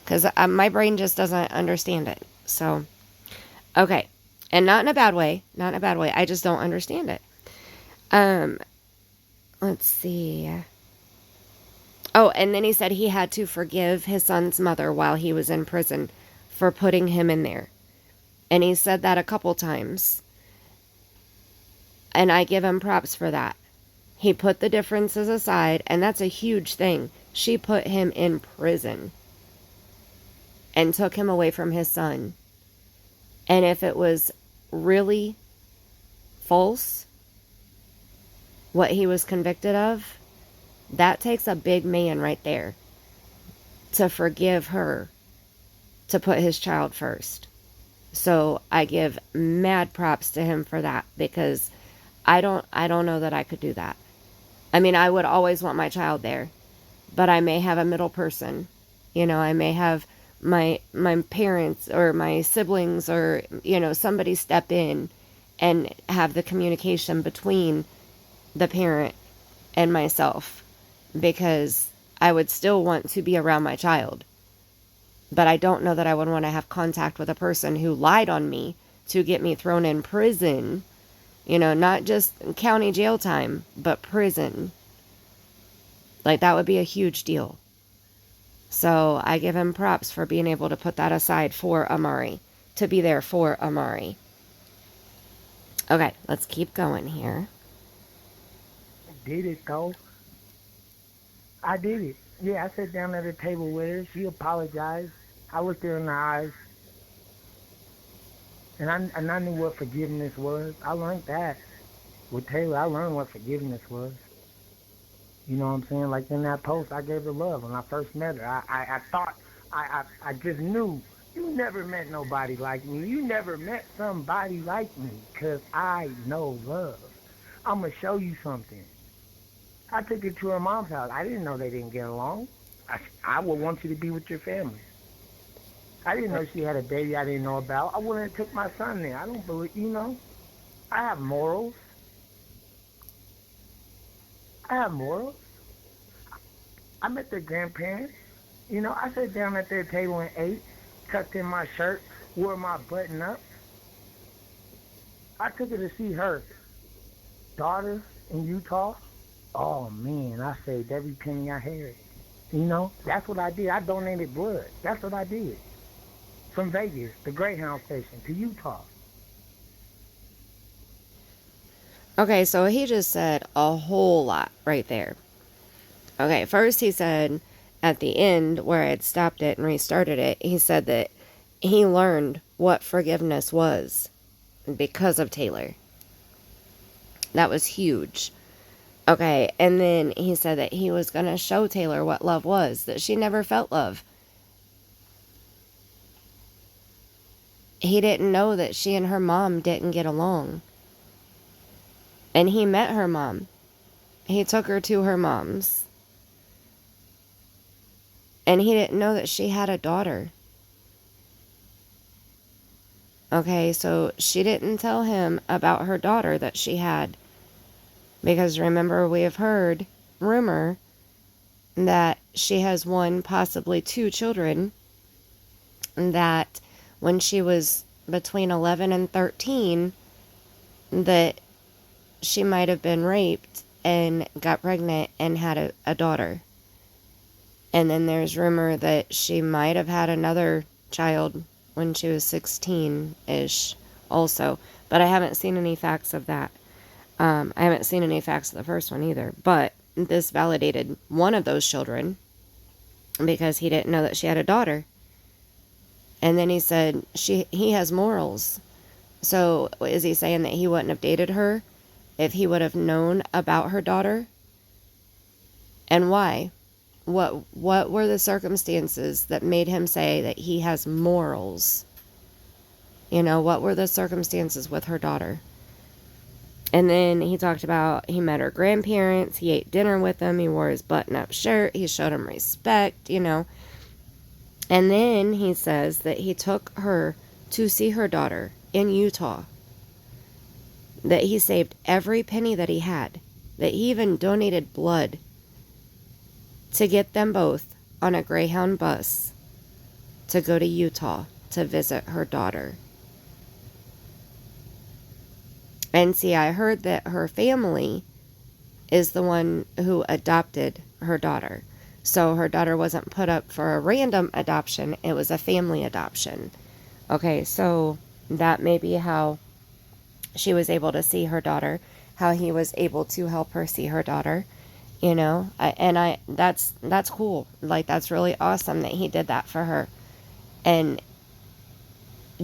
Because my brain just doesn't understand it. So, okay. And not in a bad way. Not in a bad way. I just don't understand it. Let's see. Oh, and then he said he had to forgive his son's mother while he was in prison for putting him in there. And he said that a couple times. And I give him props for that. He put the differences aside, and that's a huge thing. She put him in prison and took him away from his son. And if it was really false, what he was convicted of, that takes a big man right there to forgive her, to put his child first. So I give mad props to him for that, because I don't know that I could do that. I mean, I would always want my child there, but I may have a middle person. You know, I may have my parents or my siblings, or, you know, somebody step in and have the communication between the parent and myself, because I would still want to be around my child. But I don't know that I would want to have contact with a person who lied on me to get me thrown in prison. You know, not just county jail time, but prison. Like, that would be a huge deal. So I give him props for being able to put that aside for Amari, to be there for Amari. Okay, let's keep going here. I did it, though. I did it. Yeah, I sat down at the table with her. She apologized. I looked her in the eyes. And I knew what forgiveness was. I learned that. With Tayler, I learned what forgiveness was. You know what I'm saying? Like in that post, I gave her love when I first met her. I thought, I just knew, you never met nobody like me. You never met somebody like me, because I know love. I'm going to show you something. I took her to her mom's house. I didn't know they didn't get along. I would want you to be with your family. I didn't know she had a baby I didn't know about. I wouldn't have took my son there. I don't believe, you know. I have morals. I met their grandparents. You know, I sat down at their table and ate, tucked in my shirt, wore my button up. I took her to see her daughter in Utah. Oh, man, I saved every penny I had. You know, that's what I did. I donated blood. That's what I did. From Vegas, the Greyhound station, to Utah. Okay, so he just said a whole lot right there. Okay, first he said at the end, where I had stopped it and restarted it, he said that he learned what forgiveness was because of Tayler. That was huge. Okay, and then he said that he was going to show Tayler what love was, that she never felt love. He didn't know that she and her mom didn't get along. And he met her mom. He took her to her mom's. And he didn't know that she had a daughter. Okay, so she didn't tell him about her daughter that she had. Because remember, we have heard rumor that she has one, possibly two children, that when she was between 11 and 13, that she might have been raped and got pregnant and had a daughter. And then there's rumor that she might have had another child when she was 16-ish also. But I haven't seen any facts of that. I haven't seen any facts of the first one either. But this validated one of those children because he didn't know that she had a daughter. And then he said he has morals. So is he saying that he wouldn't have dated her if he would have known about her daughter? And why? What were the circumstances that made him say that he has morals? You know, what were the circumstances with her daughter? And then he talked about he met her grandparents, he ate dinner with them, he wore his button-up shirt, he showed them respect, you know. And then he says that he took her to see her daughter in Utah. That he saved every penny that he had. That he even donated blood to get them both on a Greyhound bus to go to Utah to visit her daughter. And see, I heard that her family is the one who adopted her daughter. So her daughter wasn't put up for a random adoption, it was a family adoption. Okay, so that may be how she was able to see her daughter, how he was able to help her see her daughter, you know. That's cool. Like, that's really awesome that he did that for her. And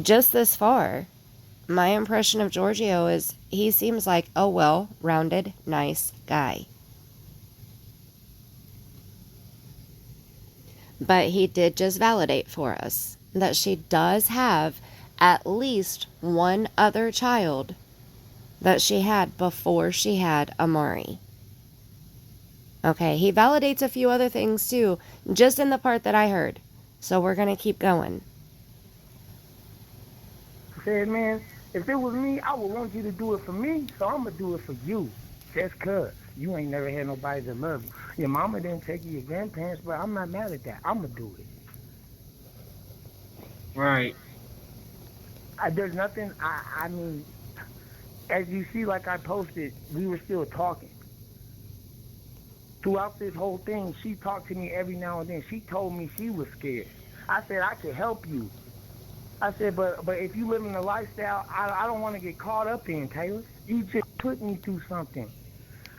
just this far, my impression of Jyrgio is he seems like a well-rounded, nice guy. But he did just validate for us that she does have at least one other child that she had before she had Amari. Okay, he validates a few other things too, just in the part that I heard. So we're going to keep going. I said, man, if it was me, I would want you to do it for me, so I'm going to do it for you. Just 'cause. You ain't never had nobody to love you. Your mama didn't take you, your grandparents, but I'm not mad at that. I'm going to do it. Right. There's nothing, I mean, as you see, like I posted, we were still talking. Throughout this whole thing, she talked to me every now and then. She told me she was scared. I said, I could help you. I said, but if you live in a lifestyle, I don't want to get caught up in, Tayler. You just put me through something.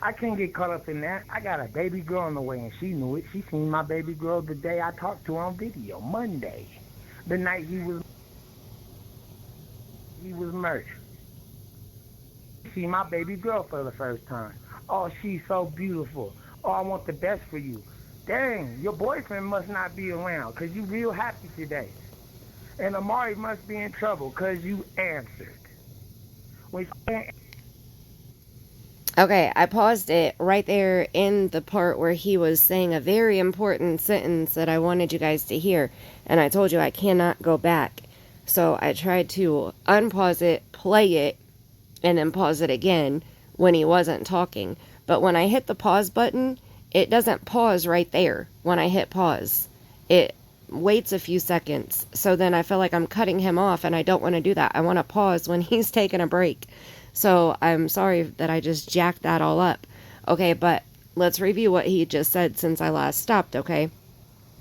I can't get caught up in that. I got a baby girl on the way, and she knew it. She seen my baby girl the day I talked to her on video, Monday, the night he was murdered. She see my baby girl for the first time. Oh, she's so beautiful. Oh, I want the best for you. Dang, your boyfriend must not be around because you real happy today. And Amari must be in trouble because you answered. Okay, I paused it right there in the part where he was saying a very important sentence that I wanted you guys to hear. And I told you I cannot go back. So I tried to unpause it, play it, and then pause it again when he wasn't talking. But when I hit the pause button, it doesn't pause right there when I hit pause. It waits a few seconds. So then I feel like I'm cutting him off, and I don't want to do that. I want to pause when he's taking a break. So I'm sorry that I just jacked that all up. Okay, but let's review what he just said since I last stopped, okay?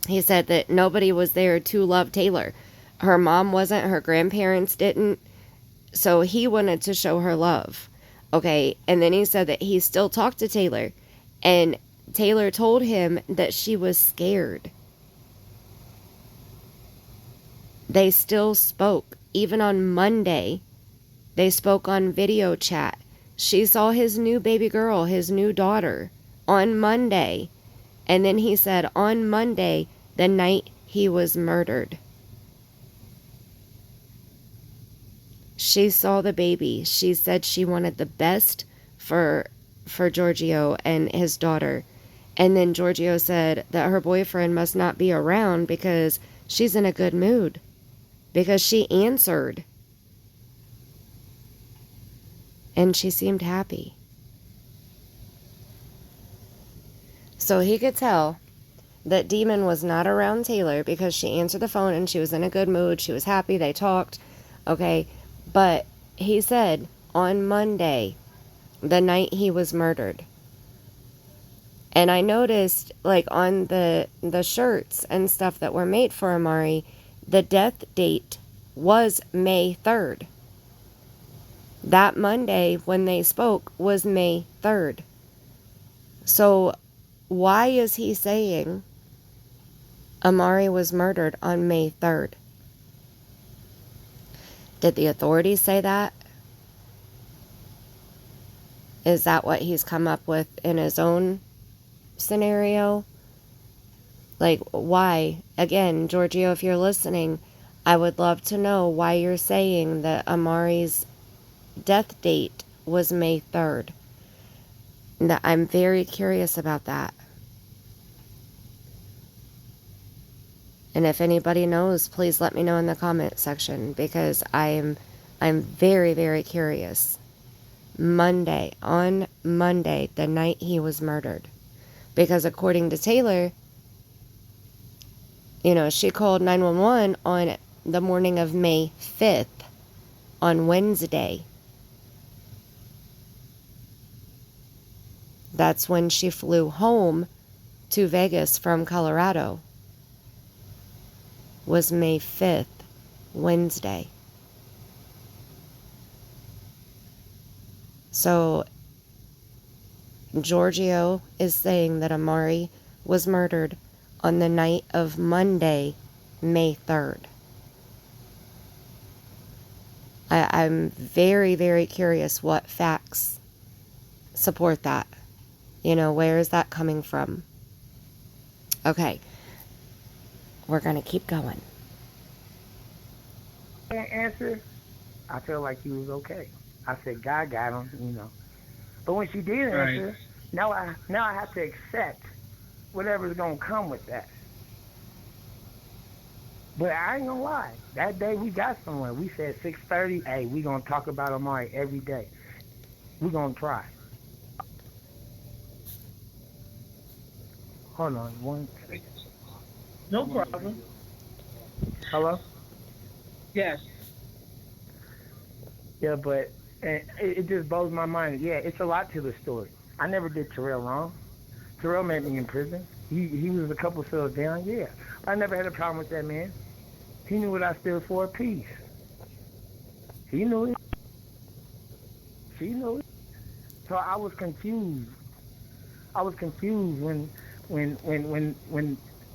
He said that nobody was there to love Tayler. Her mom wasn't, her grandparents didn't. So he wanted to show her love. Okay, and then he said that he still talked to Tayler. And Tayler told him that she was scared. They still spoke. Even on Monday, they spoke on video chat. She saw his new baby girl, his new daughter, on Monday. And then he said on Monday, the night he was murdered. She saw the baby. She said she wanted the best for Jyrgio and his daughter. And then Jyrgio said that her boyfriend must not be around because she's in a good mood, because she answered and she seemed happy. So he could tell that Demon was not around Tayler because she answered the phone and she was in a good mood. She was happy. They talked. Okay. But he said on Monday, the night he was murdered. And I noticed, like, on the shirts and stuff that were made for Amari, the death date was May 3rd. That Monday when they spoke was May 3rd. So why is he saying Amari was murdered on May 3rd? Did the authorities say that? Is that what he's come up with in his own scenario? Like, why? Again, Jyrgio, if you're listening, I would love to know why you're saying that Amari's death date was May 3rd. That I'm very curious about that. And if anybody knows, please let me know in the comment section, because I'm very, very curious. On Monday, the night he was murdered. Because according to Tayler, she called 911 on the morning of May 5th, on Wednesday. That's when she flew home to Vegas from Colorado. Was May 5th, Wednesday. So Jyrgio is saying that Amari was murdered on the night of Monday, May 3rd. I'm very, very curious what facts support that. Where is that coming from? Okay. We're going to keep going. Answer, I felt like he was okay. I said, God got him, But when she did answer, now I have to accept whatever's going to come with that. But I ain't going to lie. That day we got somewhere. We said 6:30, hey, we going to talk about Amari every day. We going to try. Hold on one second. No problem. Hello? Yes. Yeah, but it just blows my mind. Yeah, it's a lot to the story. I never did Terrell wrong. Terrell met me in prison. He was a couple cells down, yeah. I never had a problem with that man. He knew what I stood for, peace. He knew it. She knew it. So I was confused. when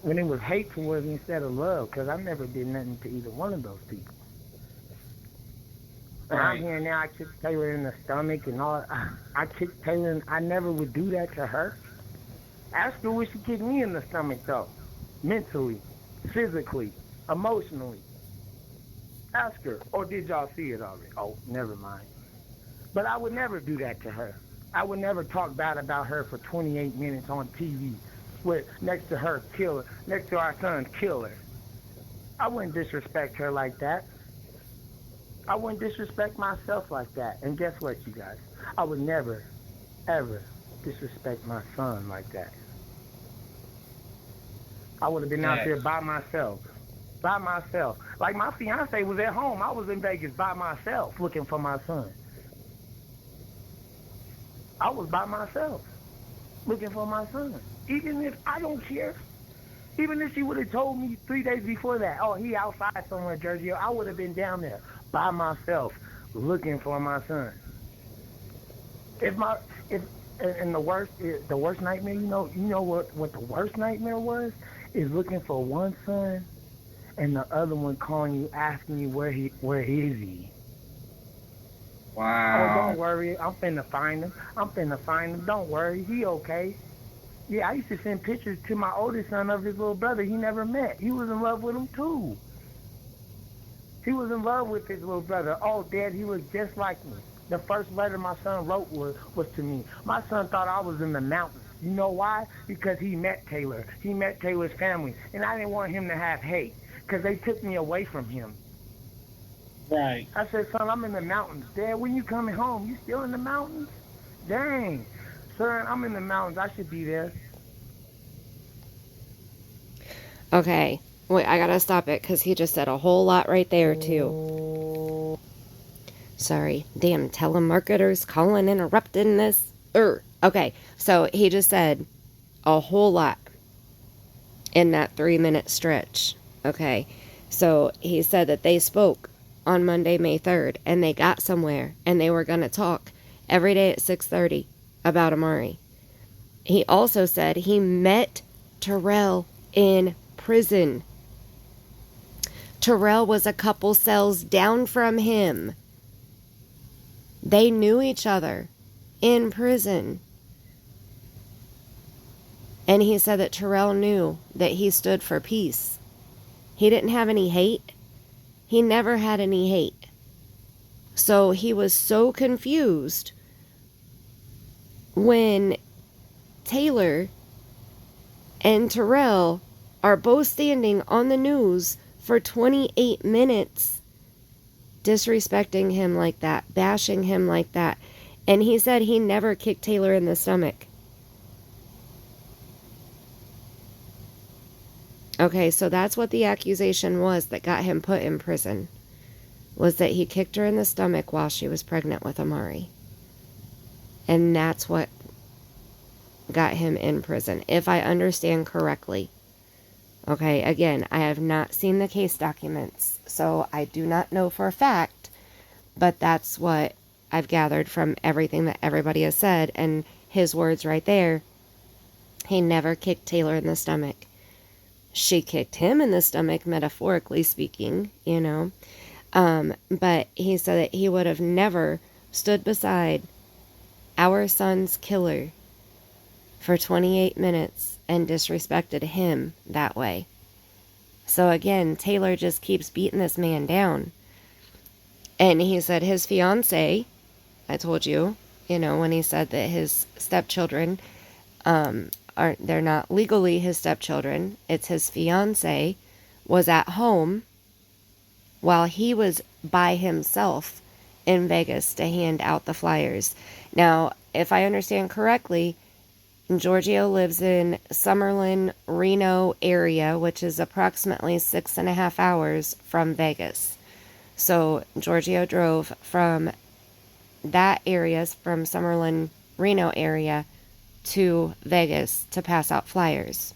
it was hate towards me instead of love, because I never did nothing to either one of those people. And I'm here now, I kicked Tayler in the stomach and all. I kicked Tayler, and I never would do that to her. Ask her would she kick me in the stomach, though. Mentally, physically, emotionally. Ask her. Or did y'all see it already? Oh, never mind. But I would never do that to her. I would never talk bad about her for 28 minutes on TV with next to her killer, next to our son's killer. I wouldn't disrespect her like that. I wouldn't disrespect myself like that. And guess what, you guys? I would never, ever disrespect my son like that. I would have been out there by myself. By myself. Like my fiance was at home. I was in Vegas by myself looking for my son. I was by myself looking for my son. Even if I don't care. Even if she would have told me 3 days before that, oh, he outside somewhere, Jyrgio, I would have been down there by myself looking for my son. And the worst nightmare, you know what the worst nightmare was? Is looking for one son and the other one calling you, asking you where is he? Wow. Oh, don't worry, I'm finna find him. Don't worry, he okay. Yeah, I used to send pictures to my oldest son of his little brother he never met. He was in love with him too. He was in love with his little brother. Oh, Dad, he was just like me. The first letter my son wrote was to me. My son thought I was in the mountains. You know why? Because he met Tayler. He met Taylor's family. And I didn't want him to have hate because they took me away from him. Right. I said, son, I'm in the mountains. Dad, when you coming home? You still in the mountains? Dang. Son, I'm in the mountains. I should be there. Okay. Wait, I gotta stop it because he just said a whole lot right there, too. Sorry. Damn, telemarketers calling, interrupting this. Okay, so he just said a whole lot in that 3-minute stretch. Okay, so he said that they spoke on Monday, May 3rd, and they got somewhere, and they were going to talk every day at 6:30 about Amari. He also said he met Terrell in prison. Terrell was a couple cells down from him. They knew each other in prison. And he said that Terrell knew that he stood for peace. He didn't have any hate. He never had any hate. So he was so confused when Tayler and Terrell are both standing on the news for 28 minutes disrespecting him like that, bashing him like that. And he said he never kicked Tayler in the stomach. Okay, so that's what the accusation was that got him put in prison, was that he kicked her in the stomach while she was pregnant with Amari. And that's what got him in prison, if I understand correctly. Okay, again, I have not seen the case documents, so I do not know for a fact, but that's what I've gathered from everything that everybody has said, and his words right there. He never kicked Tayler in the stomach. She kicked him in the stomach, metaphorically speaking, you know. But he said that he would have never stood beside our son's killer for 28 minutes and disrespected him that way. So again, Tayler just keeps beating this man down. And he said his fiance, I told you, you know, when he said that his stepchildren, they're not legally his stepchildren, it's his fiance, was at home while he was by himself in Vegas to hand out the flyers. Now, if I understand correctly, Jyrgio lives in Summerlin, Reno area, which is approximately 6.5 hours from Vegas. So Jyrgio drove from that area, from Summerlin, Reno area, to Vegas to pass out flyers.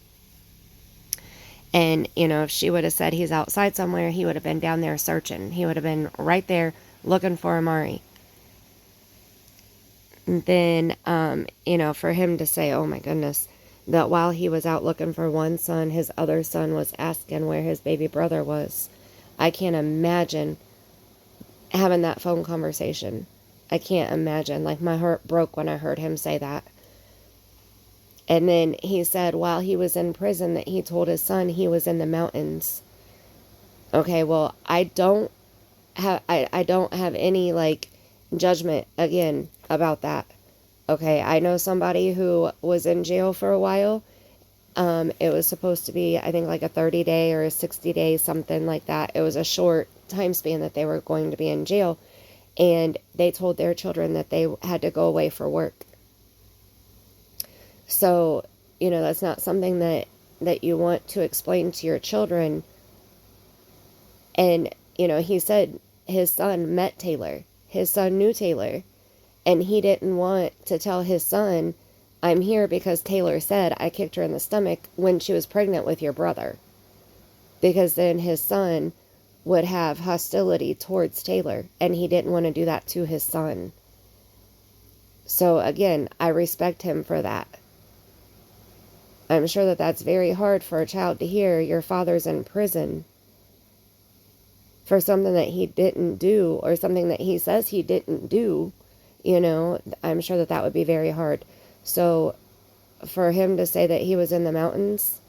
And, you know, if she would have said he's outside somewhere, he would have been down there searching. He would have been right there looking for Amari. And then, you know, for him to say, oh my goodness, that while he was out looking for one son, his other son was asking where his baby brother was. I can't imagine having that phone conversation. I can't imagine. Like, my heart broke when I heard him say that. And then he said while he was in prison that he told his son he was in the mountains. Okay, well, I don't have any, like, judgment, again, about that. Okay, I know somebody who was in jail for a while. It was supposed to be, I think, like a 30-day or a 60-day, something like that. It was a short time span that they were going to be in jail. And they told their children that they had to go away for work. So, you know, that's not something that you want to explain to your children. And, you know, he said his son met Tayler. His son knew Tayler. And he didn't want to tell his son, I'm here because Tayler said I kicked her in the stomach when she was pregnant with your brother. Because then his son would have hostility towards Tayler. And he didn't want to do that to his son. So, again, I respect him for that. I'm sure that that's very hard for a child to hear. Your father's in prison for something that he didn't do, or something that he says he didn't do. You know, I'm sure that that would be very hard. So for him to say that he was in the mountains,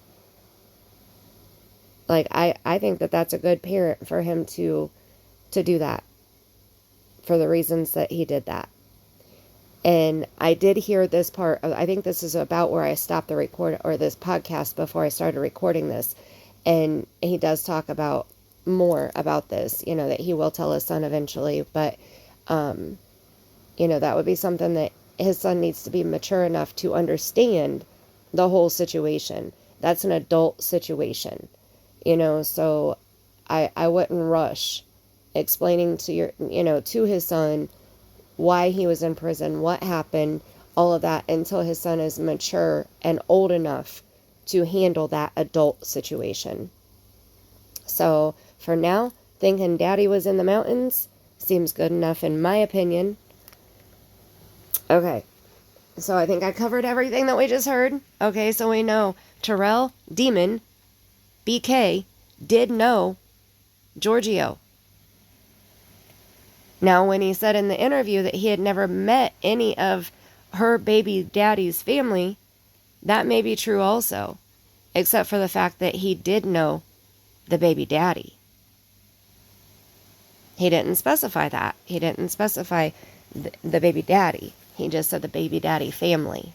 like, I think that that's a good parent for him to do that. for the reasons that he did that. And I did hear this part of, I think this is about where I stopped the record or this podcast before I started recording this. And he does talk about more about this, you know, that he will tell his son eventually. But, you know, that would be something that his son needs to be mature enough to understand the whole situation. That's an adult situation, you know, so I wouldn't rush explaining to your, you know, to his son why he was in prison, what happened, all of that until his son is mature and old enough to handle that adult situation. So for now, thinking daddy was in the mountains seems good enough in my opinion. Okay, so I think I covered everything that we just heard. Okay, so we know Terrell, Demon, BK did know Jyrgio. Now, when he said in the interview that he had never met any of her baby daddy's family, that may be true also, except for the fact that he did know the baby daddy. He didn't specify that. He didn't specify the baby daddy. He just said the baby daddy family.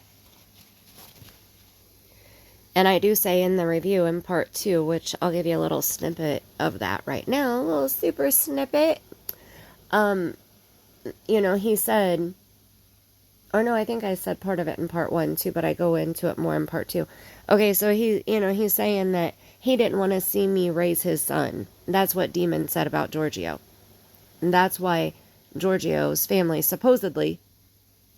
And I do say in the review in part 2, which I'll give you a little snippet of that right now, a little super snippet. You know, he said, or no, I think I said part of it in part 1 too, but I go into it more in part 2. Okay, so he, you know, he's saying that he didn't want to see me raise his son. That's what Demon said about Jyrgio. And that's why Jyrgio's family supposedly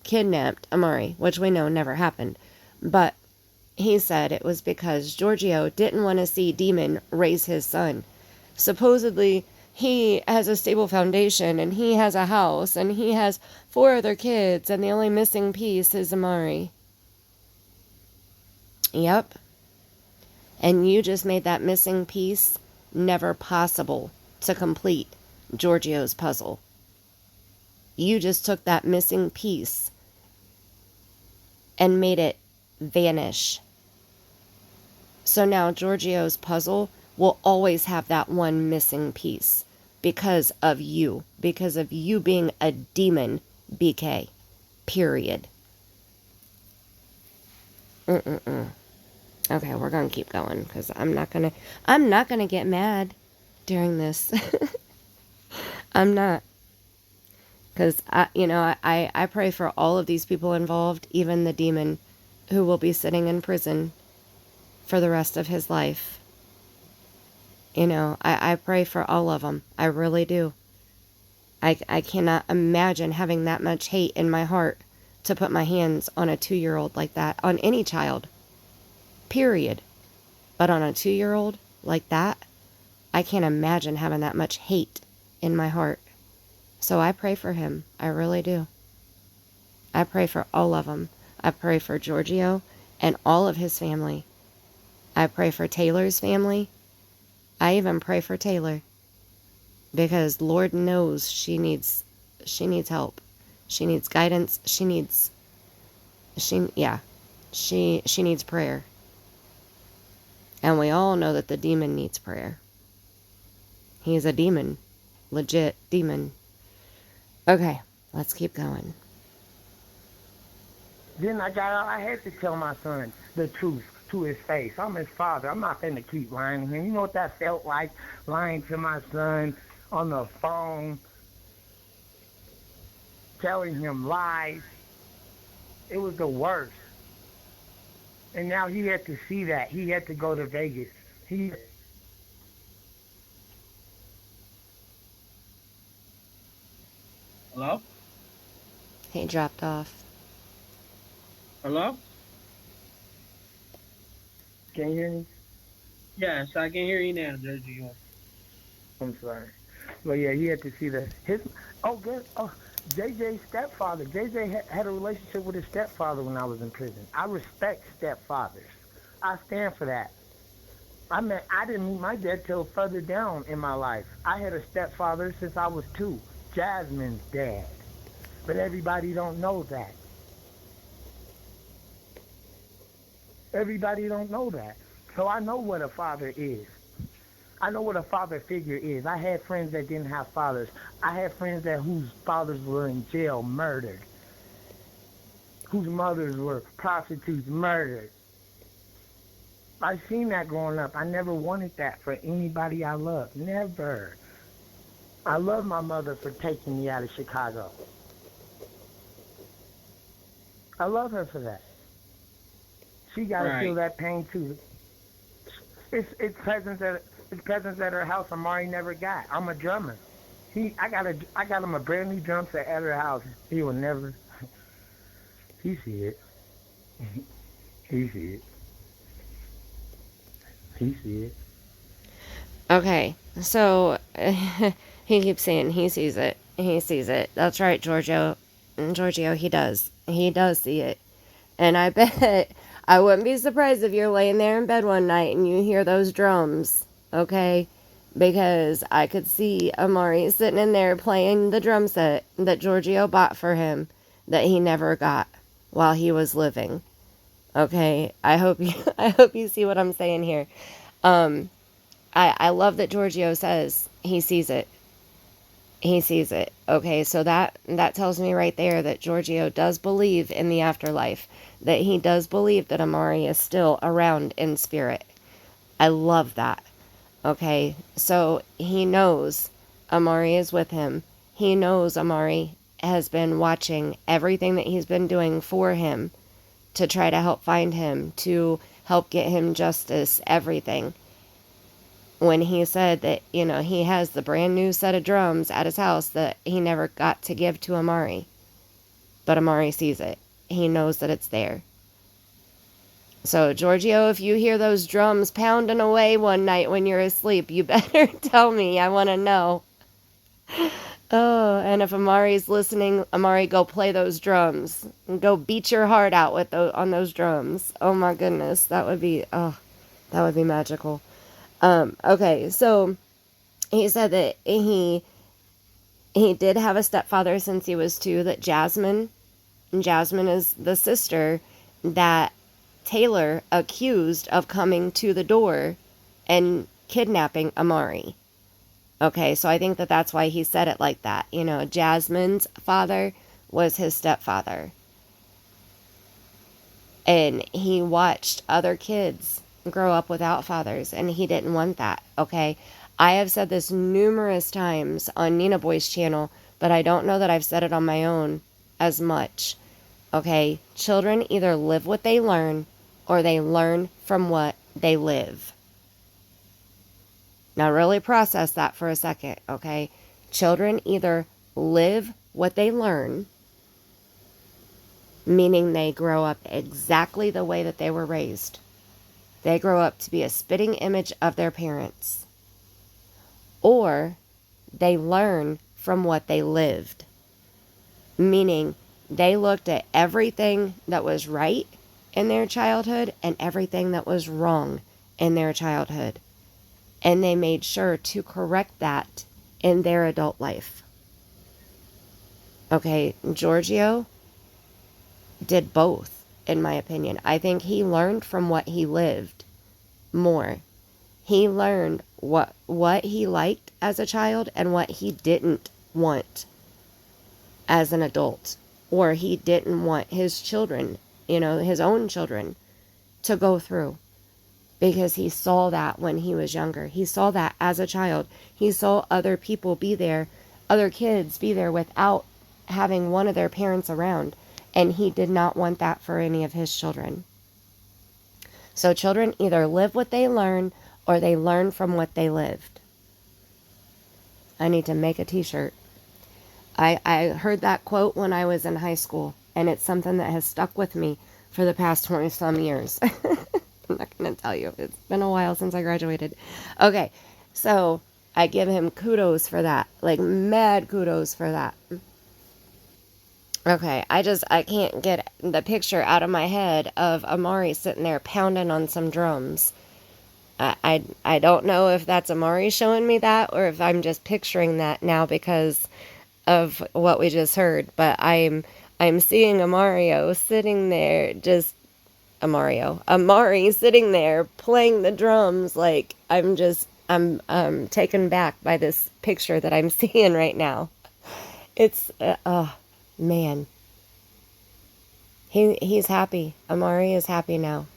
kidnapped Amari, which we know never happened. But he said it was because Jyrgio didn't want to see Demon raise his son. Supposedly, he has a stable foundation, and he has a house, and he has 4 other kids, and the only missing piece is Amari. Yep. And you just made that missing piece never possible to complete Jyrgio's puzzle. You just took that missing piece and made it vanish. So now Jyrgio's puzzle will always have that one missing piece because of you being a demon, BK. Period. Okay, we're gonna keep going because I'm not gonna get mad during this. I'm not. Because, I pray for all of these people involved, even the demon who will be sitting in prison for the rest of his life. You know, I pray for all of them. I really do. I cannot imagine having that much hate in my heart to put my hands on a 2-year-old like that, on any child. Period. But on a 2-year-old like that, I can't imagine having that much hate in my heart. So I pray for him. I really do. I pray for all of them. I pray for Jyrgio and all of his family. I pray for Tayler's family. I even pray for Tayler. Because Lord knows she needs help. She needs guidance. She needs prayer. And we all know that the demon needs prayer. He's a demon. Legit demon. Okay, let's keep going. Then I had to tell my son the truth to his face. I'm his father. I'm not going to keep lying to him. You know what that felt like, lying to my son on the phone, telling him lies. It was the worst. And now he had to see that. He had to go to Vegas. Hello? He dropped off. Hello? Can you hear me? Yes, I can hear you now, Jyrgio. I'm sorry. But yeah, he had to see JJ's stepfather. JJ had a relationship with his stepfather when I was in prison. I respect stepfathers. I stand for that. I didn't meet my dad till further down in my life. I had a stepfather since I was 2, Jasmine's dad. But everybody don't know that. Everybody don't know that. So I know what a father is. I know what a father figure is. I had friends that didn't have fathers. I had friends that whose fathers were in jail, murdered, whose mothers were prostitutes, murdered. I seen that growing up. I never wanted that for anybody I loved. Never. I love my mother for taking me out of Chicago. I love her for that. She got to feel Right. that pain too. It's presents at her house Amari never got. I'm a drummer. I got him a brand new drum set at her house. He will never. He see it. He see it. He see it. Okay, so he keeps saying he sees it. He sees it. That's right, Giorgio, he does. He does see it. And I bet I wouldn't be surprised if you're laying there in bed one night and you hear those drums, okay? Because I could see Amari sitting in there playing the drum set that Giorgio bought for him that he never got while he was living. Okay, I hope you see what I'm saying here. I love that Giorgio says he sees it. He sees it. Okay, so that tells me right there that Giorgio does believe in the afterlife, that he does believe that Amari is still around in spirit. I love that. Okay, so he knows Amari is with him. He knows Amari has been watching everything that he's been doing for him to try to help find him, to help get him justice, everything. When he said that, he has the brand new set of drums at his house that he never got to give to Amari. But Amari sees it. He knows that it's there. So, Giorgio, if you hear those drums pounding away one night when you're asleep, you better tell me. I want to know. Oh, and if Amari's listening, Amari, go play those drums. Go beat your heart out on those drums. Oh my goodness, that would be magical. Okay, so he said that he did have a stepfather since he was 2, that Jasmine is the sister that Tayler accused of coming to the door and kidnapping Amari. Okay, so I think that that's why he said it like that. Jasmine's father was his stepfather. And he watched other kids grow up without fathers, and he didn't want that, okay? I have said this numerous times on Nina Boy's channel, but I don't know that I've said it on my own as much, okay? Children either live what they learn, or they learn from what they live. Now really process that for a second, okay? Children either live what they learn, meaning they grow up exactly the way that they were raised. They grow up to be a spitting image of their parents. Or they learn from what they lived. Meaning they looked at everything that was right in their childhood and everything that was wrong in their childhood. And they made sure to correct that in their adult life. Okay, Giorgio did both. In my opinion, I think he learned from what he lived more. He learned what he liked as a child and what he didn't want as an adult, or he didn't want his children, his own children, to go through, because he saw that when he was younger. He saw that as a child. He saw other people be there, other kids be there without having one of their parents around. And he did not want that for any of his children. So children either live what they learn, or they learn from what they lived. I need to make a t-shirt. I heard that quote when I was in high school, and it's something that has stuck with me for the past 20-some years. I'm not going to tell you. It's been a while since I graduated. Okay, so I give him kudos for that. Like, mad kudos for that. Okay, I can't get the picture out of my head of Amari sitting there pounding on some drums. I don't know if that's Amari showing me that, or if I'm just picturing that now because of what we just heard. But I'm seeing Amari sitting there Amari sitting there playing the drums. Like, I'm I'm taken back by this picture that I'm seeing right now. It's oh man. He's happy. Amari is happy now.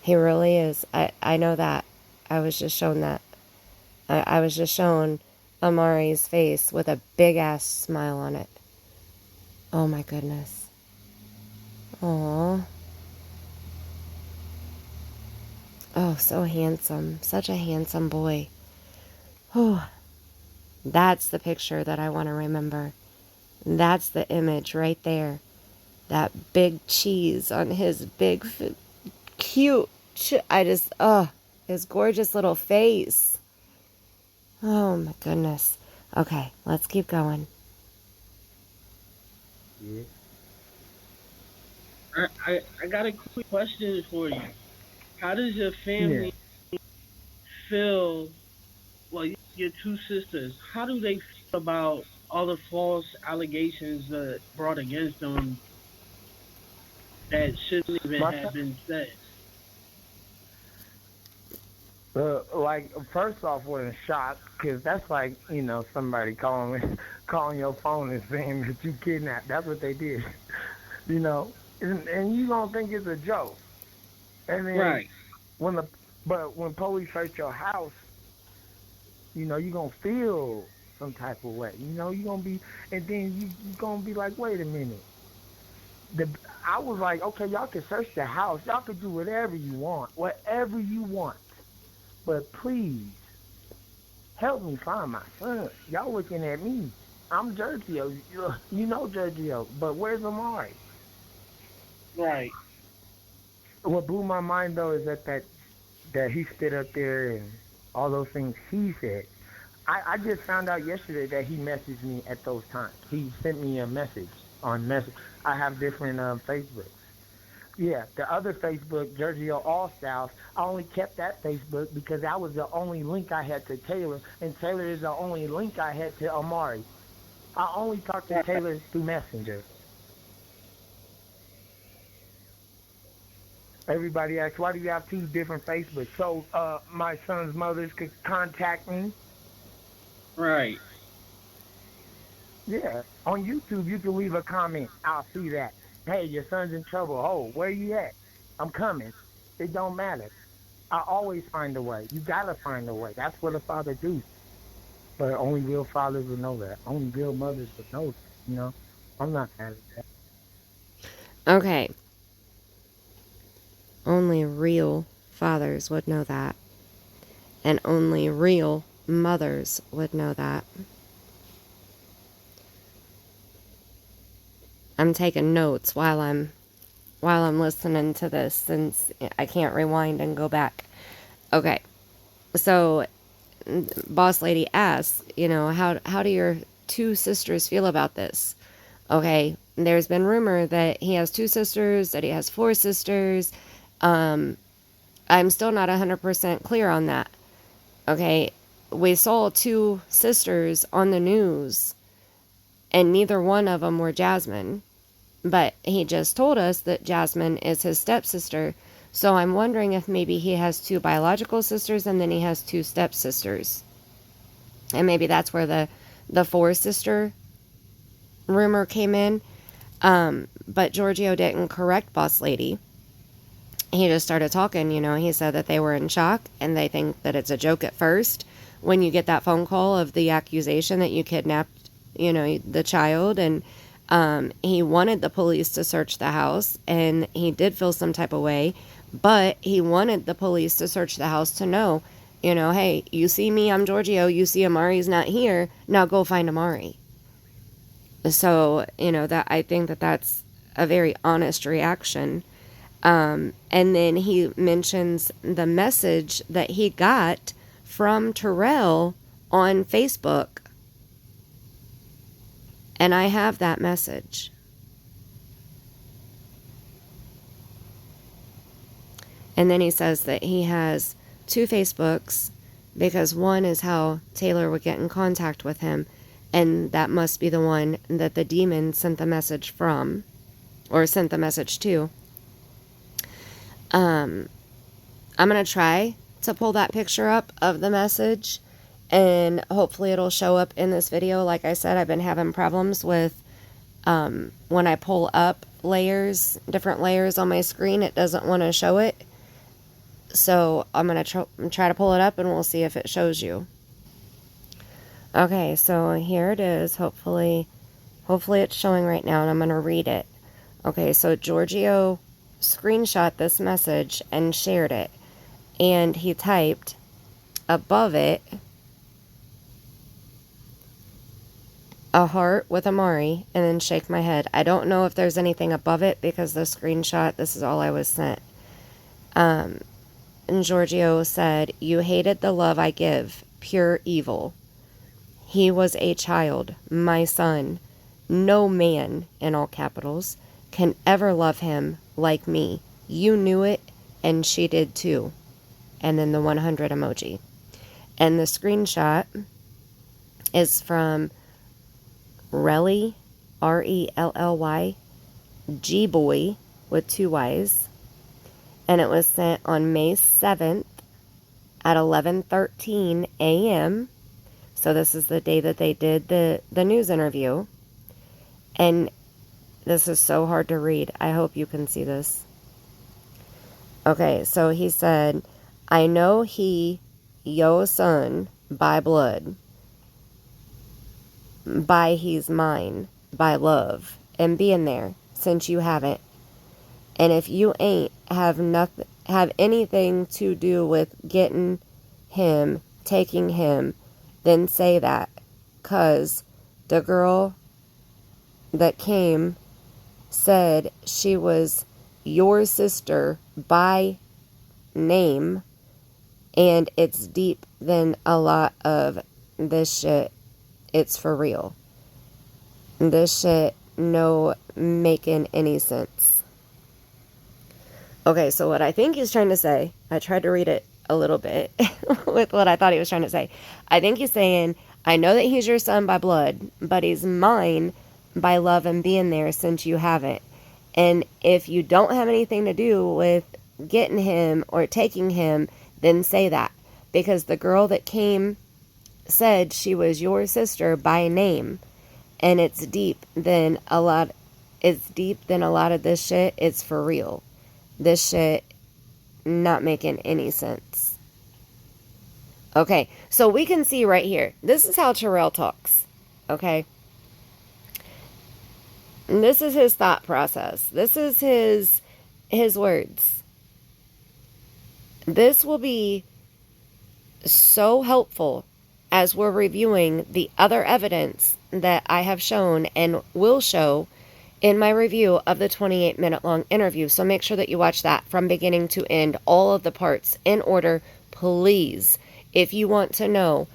He really is. I know that. I was just shown that. I was just shown Amari's face with a big ass smile on it. Oh my goodness. Aww. Oh, so handsome. Such a handsome boy. Whew. That's the picture that I want to remember. That's the image right there. That big cheese on his big, cute, his gorgeous little face. Oh my goodness. Okay, let's keep going. Yeah. I got a quick question for you. How does your family feel? Well, your two sisters. How do they feel about all the false allegations that brought against them that shouldn't even My have son, been said? like, first off, we're in shock because that's like, somebody calling your phone and saying that you kidnapped. That's what they did, you know, and you don't think it's a joke. And then Right, when the but when police search your house, you're gonna feel some type of way. You're gonna be, and then you gonna be like, wait a minute. The I was like, okay, y'all can search the house, y'all can do whatever you want, but please help me find my son. Y'all looking at me. I'm Jyrgio. You know Jyrgio, but where's Amari? right. What blew my mind though is that he stood up there and all those things he said. I just found out yesterday that he messaged me at those times. He sent me a message on message. I have different Facebooks. Yeah, the other Facebook, Jyrgio All Styles, I only kept that Facebook because that was the only link I had to Tayler, and Tayler is the only link I had to Amari. I only talked to Right. Tayler through Messenger. Everybody asks, why do you have two different Facebooks? So my son's mothers could contact me. Right. Yeah. On YouTube, you can leave a comment. I'll see that. Hey, your son's in trouble. Oh, where you at? I'm coming. It don't matter. I always find a way. You gotta find a way. That's what a father do. But only real fathers would know that. Only real mothers would know that. I'm not mad at that. Okay, only real fathers would know that. And only real mothers would know that. I'm taking notes while I'm listening to this since I can't rewind and go back. Okay. So boss lady asks, how do your two sisters feel about this? Okay, there's been rumor that he has two sisters, that he has four sisters. I'm still not 100% clear on that. Okay, we saw two sisters on the news, and neither one of them were Jasmine. But he just told us that Jasmine is his stepsister. So I'm wondering if maybe he has two biological sisters and then he has two stepsisters. And maybe that's where the four sister rumor came in. But Jyrgio didn't correct boss lady. He just started talking, he said that they were in shock and they think that it's a joke at first. When you get that phone call of the accusation that you kidnapped, the child, and he wanted the police to search the house, and he did feel some type of way, but he wanted the police to search the house to know, hey, you see me, I'm Jyrgio, you see Amari's not here, now go find Amari. So, that I think that that's a very honest reaction. And then he mentions the message that he got from Terrell on Facebook. And I have that message. And then he says that he has two Facebooks because one is how Tayler would get in contact with him. And that must be the one that the demon sent the message from, or sent the message to. I'm going to try to pull that picture up of the message, and hopefully it'll show up in this video. Like I said, I've been having problems with when I pull up layers, different layers on my screen, it doesn't want to show it. So I'm going to try to pull it up and we'll see if it shows you. Okay, so here it is. Hopefully it's showing right now, and I'm going to read it. Okay, so Jyrgio screenshot this message and shared it. And he typed above it a heart with Amari, and then shake my head. I don't know if there's anything above it because the screenshot, this is all I was sent. And Jyrgio said, "You hated the love I give, pure evil. He was a child, my son. No man," in all capitals, "can ever love him like me. You knew it, and she did too." And then the 100 emoji. And the screenshot is from Relly, Relly, G-Boy, with 2 Y's. And it was sent on May 7th at 11:13 a.m. So this is the day that they did the news interview. And this is so hard to read. I hope you can see this. Okay, so he said, "I know he, yo son, by blood. By he's mine, by love, and being there, since you haven't. And if you ain't have anything to do with getting him, taking him, then say that. 'Cause the girl that came said she was your sister by name, and it's deep than a lot of this shit. It's for real. This shit no making any sense." Okay, so what I think he's trying to say, I tried to read it a little bit with what I thought he was trying to say. I think he's saying, I know that he's your son by blood, but he's mine by love and being there since you haven't. And if you don't have anything to do with getting him or taking him, then say that. Because the girl that came said she was your sister by name. And it's deep than a lot of this shit. It's for real. This shit not making any sense. Okay, so we can see right here. This is how Terrell talks. Okay? And this is his thought process. This is his words. This will be so helpful as we're reviewing the other evidence that I have shown and will show in my review of the 28-minute long interview. So make sure that you watch that from beginning to end, all of the parts in order, please, if you want to know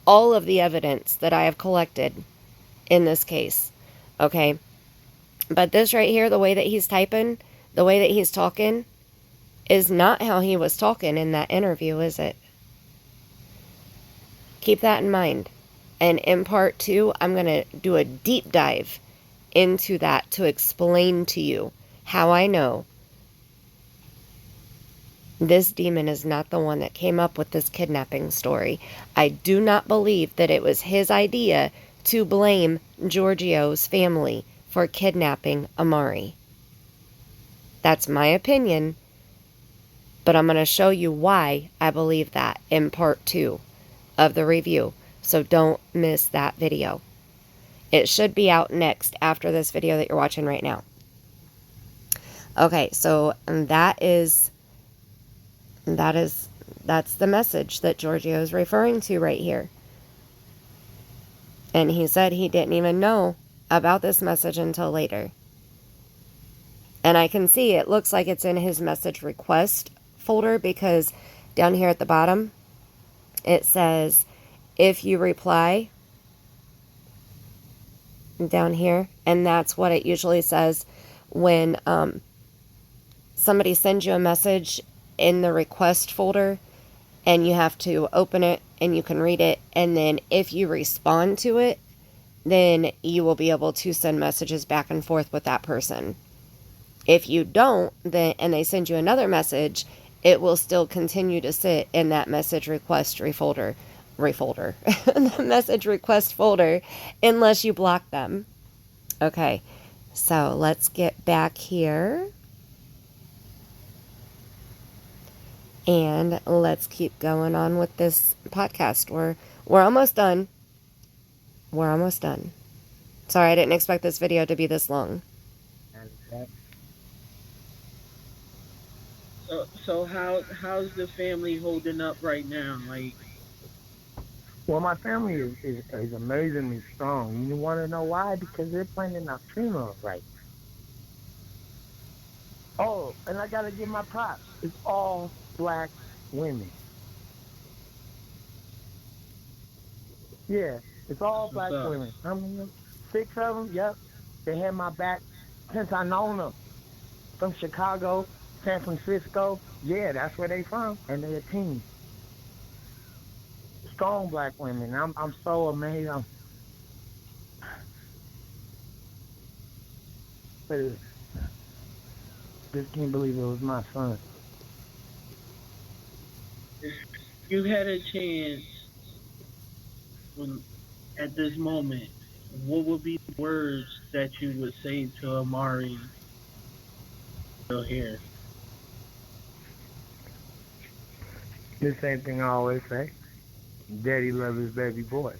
all of the evidence that I have collected in this case. Okay? But this right here, the way that he's typing, the way that he's talking, is not how he was talking in that interview, is it? Keep that in mind. And in part 2, I'm going to do a deep dive into that to explain to you how I know this demon is not the one that came up with this kidnapping story. I do not believe that it was his idea to blame Jyrgio's family for kidnapping Amari. That's my opinion, but I'm going to show you why I believe that in part 2 of the review. So don't miss that video. It should be out next after this video that you're watching right now. Okay, so that's the message that Jyrgio is referring to right here. And he said he didn't even know about this message until later. And I can see it looks like it's in his message request folder, because down here at the bottom it says, if you reply, down here, and that's what it usually says when somebody sends you a message in the request folder, and you have to open it and you can read it, and then if you respond to it, then you will be able to send messages back and forth with that person. If you don't, then and they send you another message, it will still continue to sit in that message request the message request folder unless you block them. Okay, so let's get back here. And let's keep going on with this podcast. We're almost done. We're almost done. Sorry, I didn't expect this video to be this long. So how's the family holding up right now? Like, Well, my family is amazingly strong. You want to know why? Because they're planning our funeral right. Oh, and I got to give my props. It's all black women. Yeah, it's all what's black up? women. I mean, 6 of them, yep. They had my back since I known them. From Chicago, San Francisco. Yeah, that's where they from. And they're a team. Strong black women. I'm so amazed. I just can't believe it was my son. If you had a chance at this moment, what would be the words that you would say to Amari still here? The same thing I always say. Daddy loves his baby boy.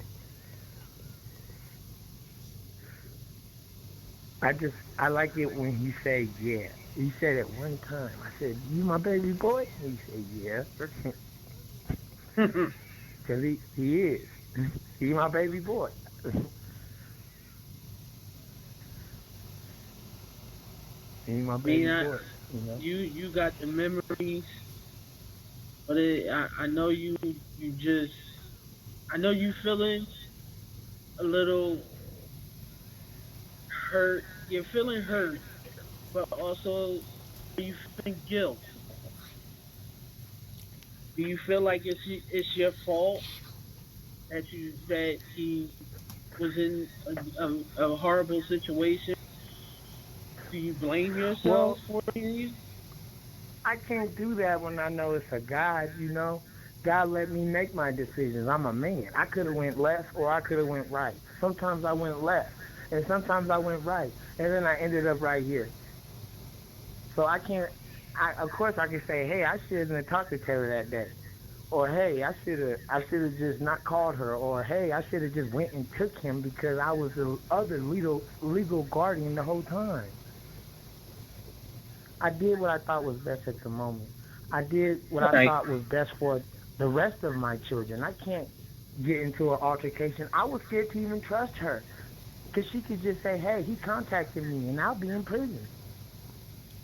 I like it when he say yeah. He said it one time. I said, "You my baby boy?" And he said, "Yeah." Because he is. He my baby boy. He my I baby mean, boy. You know. you got the memories, but I know you just I know you feeling a little hurt. You're feeling hurt, but also you feeling guilt. Do you feel like it's your fault that he was in a horrible situation? Do you blame yourself Well, for it? I can't do that when I know it's a God. You know, God let me make my decisions. I'm a man. I could have went left or I could have went right. Sometimes I went left, and sometimes I went right, and then I ended up right here. So I can't. Of course, I can say, "Hey, I shouldn't have talked to Taylor that day," or "Hey, I should have just not called her," or "Hey, I should have just went and took him because I was the other legal guardian the whole time." I did what I thought was best at the moment. I did what I Right, thought was best for the rest of my children. I can't get into an altercation. I was scared to even trust her because she could just say, "Hey, he contacted me," and I'll be in prison.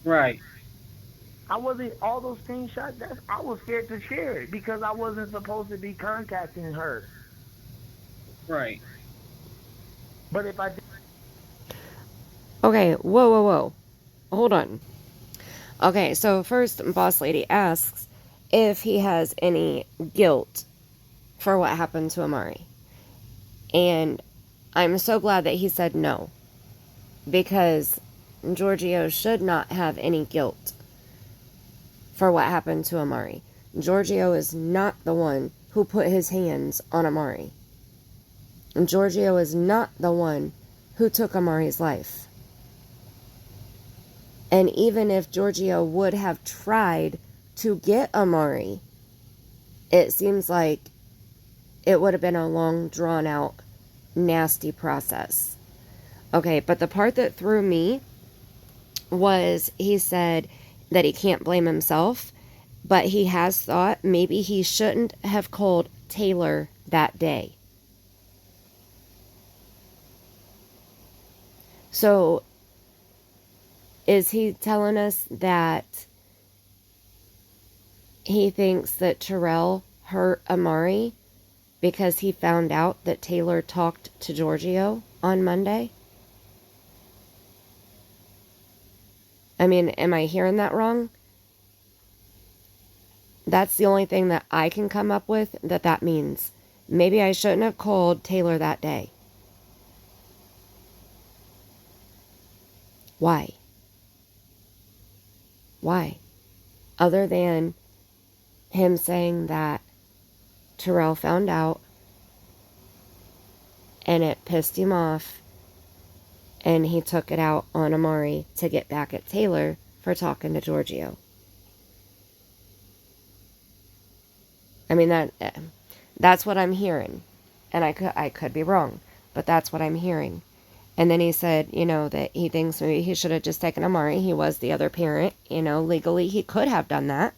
right, I wasn't all those screenshots. I was scared to share it because I wasn't supposed to be contacting her. right. But if I did, Okay, whoa. Hold on. Okay, so first, Boss Lady asks if he has any guilt for what happened to Amari. And I'm so glad that he said no, because Jyrgio should not have any guilt for what happened to Amari. Jyrgio is not the one who put his hands on Amari. Jyrgio is not the one who took Amari's life. And even if Jyrgio would have tried to get Amari, it seems like it would have been a long, drawn out, nasty process. Okay, but the part that threw me was he said that he can't blame himself, but he has thought maybe he shouldn't have called Tayler that day. So, is he telling us that he thinks that Terrell hurt Amari because he found out that Tayler talked to Jyrgio on Monday? I mean, am I hearing that wrong? That's the only thing that I can come up with that means. Maybe I shouldn't have called Tayler that day. Why? Why? Other than him saying that Terrell found out and it pissed him off, and he took it out on Amari to get back at Tayler for talking to Jyrgio. I mean, that's what I'm hearing. And I could be wrong, but that's what I'm hearing. And then he said, that he thinks maybe he should have just taken Amari. He was the other parent. Legally he could have done that.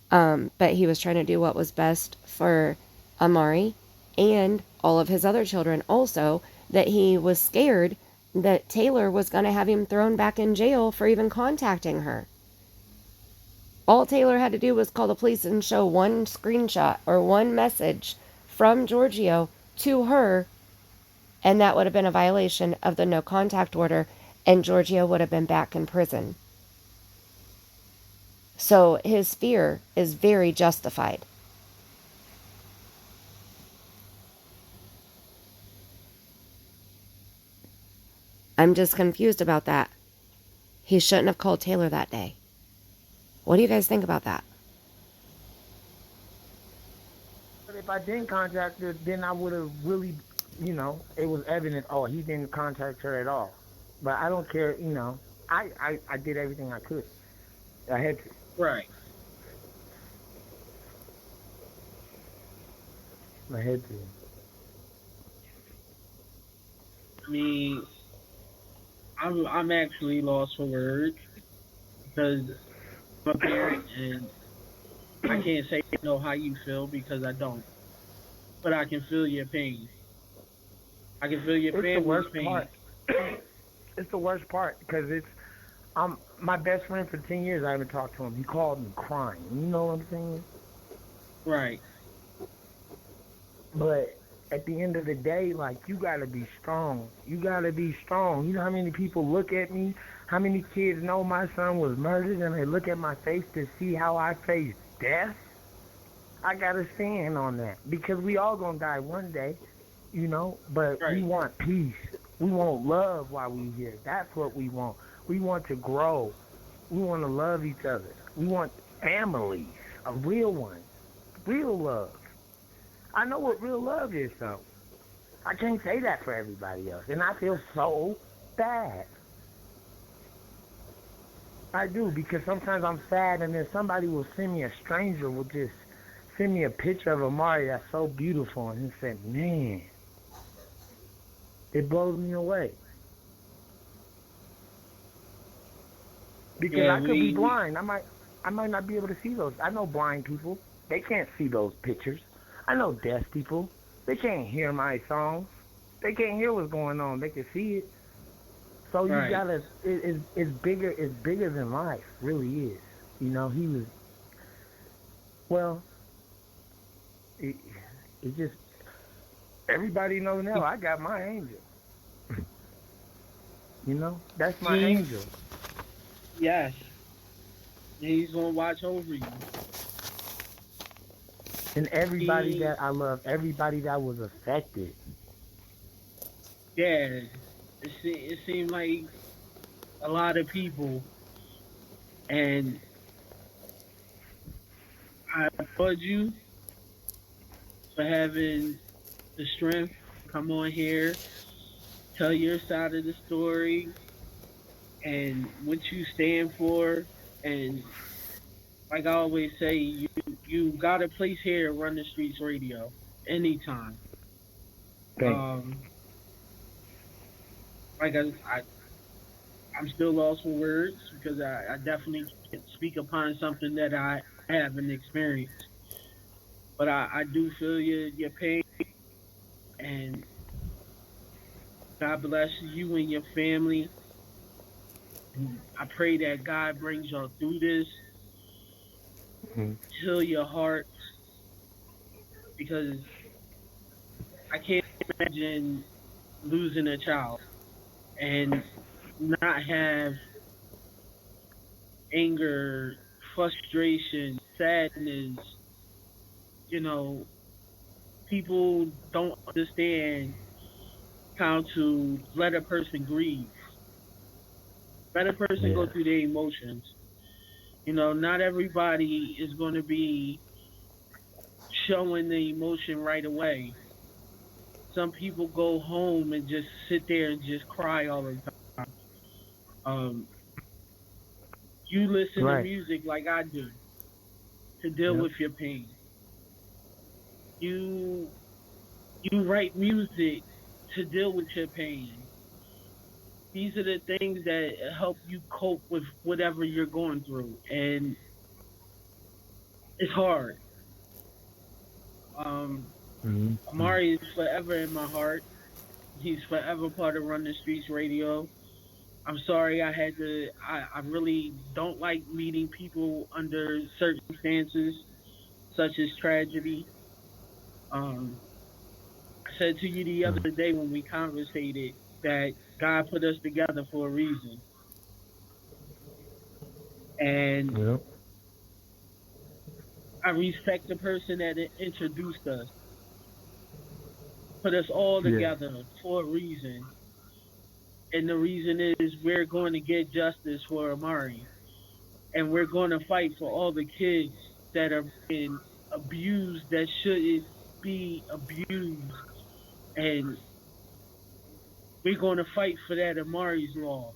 But he was trying to do what was best for Amari and all of his other children. Also, that he was scared that Tayler was going to have him thrown back in jail for even contacting her. All Tayler had to do was call the police and show one screenshot or one message from Jyrgio to her, and that would have been a violation of the no contact order, and Jyrgio would have been back in prison. So his fear is very justified. I'm just confused about that. He shouldn't have called Tayler that day. What do you guys think about that? But if I didn't contact her, then I would have really, it was evident, oh, he didn't contact her at all. But I don't care, I did everything I could. I had to. Right. I had to. I mean, I'm actually lost for words because I'm a parent and I can't say I know how you feel because I don't. But I can feel your pain. I can feel your family's pain. Part. It's the worst part because my best friend for 10 years. I haven't talked to him. He called me crying. You know what I'm saying? Right. But at the end of the day, like, you gotta be strong. You gotta be strong. You know how many people look at me? How many kids know my son was murdered and they look at my face to see how I face death? I gotta stand on that because we all gonna die one day, but right. We want peace. We want love while we here. That's what we want. We want to grow. We want to love each other. We want families, a real one, real love. I know what real love is, though. I can't say that for everybody else, and I feel so bad. I do, because sometimes I'm sad, and then somebody will send me, a stranger will just send me a picture of Amari that's so beautiful, and he said, man, it blows me away. Because I could be blind. I might not be able to see those. I know blind people. They can't see those pictures. I know deaf people. They can't hear my songs. They can't hear what's going on. They can see it. So you gotta. It's bigger. It's bigger than life. Really is. He was. Well, it just. Everybody knows now. I got my angel. That's my angel. Yes. He's gonna watch over you. And everybody that I love, everybody that was affected. Yeah. It seemed like a lot of people, and I applaud you for having the strength to come on here, tell your side of the story, and what you stand for. And like I always say, you got a place here at Run the Streets Radio anytime. Thanks. Like I'm still lost for words because I definitely can't speak upon something that I haven't experienced. But I do feel your pain, and God bless you and your family. And I pray that God brings y'all through this, heal your hearts, because I can't imagine losing a child and not have anger, frustration, sadness. People don't understand how to let a person grieve, let a person go through their emotions. Not everybody is going to be showing the emotion right away. Some people go home and just sit there and just cry all the time. Um, you listen to Right. music like I do to deal Yep. with your pain. You you write music to deal with your pain. These are the things that help you cope with whatever you're going through, and it's hard. Um, Mm-hmm. Amari is forever in my heart. He's forever part of Run the Streets Radio. I'm sorry I had to. I really don't like meeting people under circumstances such as tragedy. Um, I said to you the other day when we conversated that God put us together for a reason, and Yep. I respect the person that introduced us, put us all Yeah. together for a reason, and the reason is we're going to get justice for Amari, and we're going to fight for all the kids that are being abused that shouldn't be abused, and we're going to fight for that Amari's law,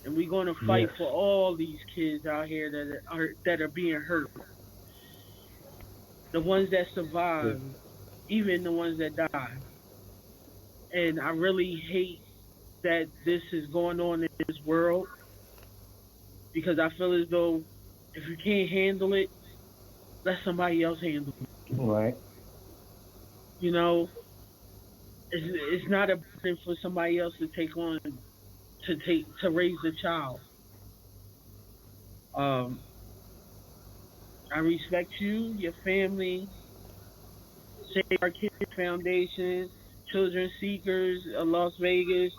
and we're going to fight Yes. for all these kids out here that are being hurt, the ones that Yeah. survive, even the ones that die. And I really hate that this is going on in this world because I feel as though if you can't handle it, let somebody else handle it. Right. You know, it's not a burden for somebody else to take on to raise a child. Um, I respect you, your family, Save Our Kids Foundation, Children Seekers of Las Vegas.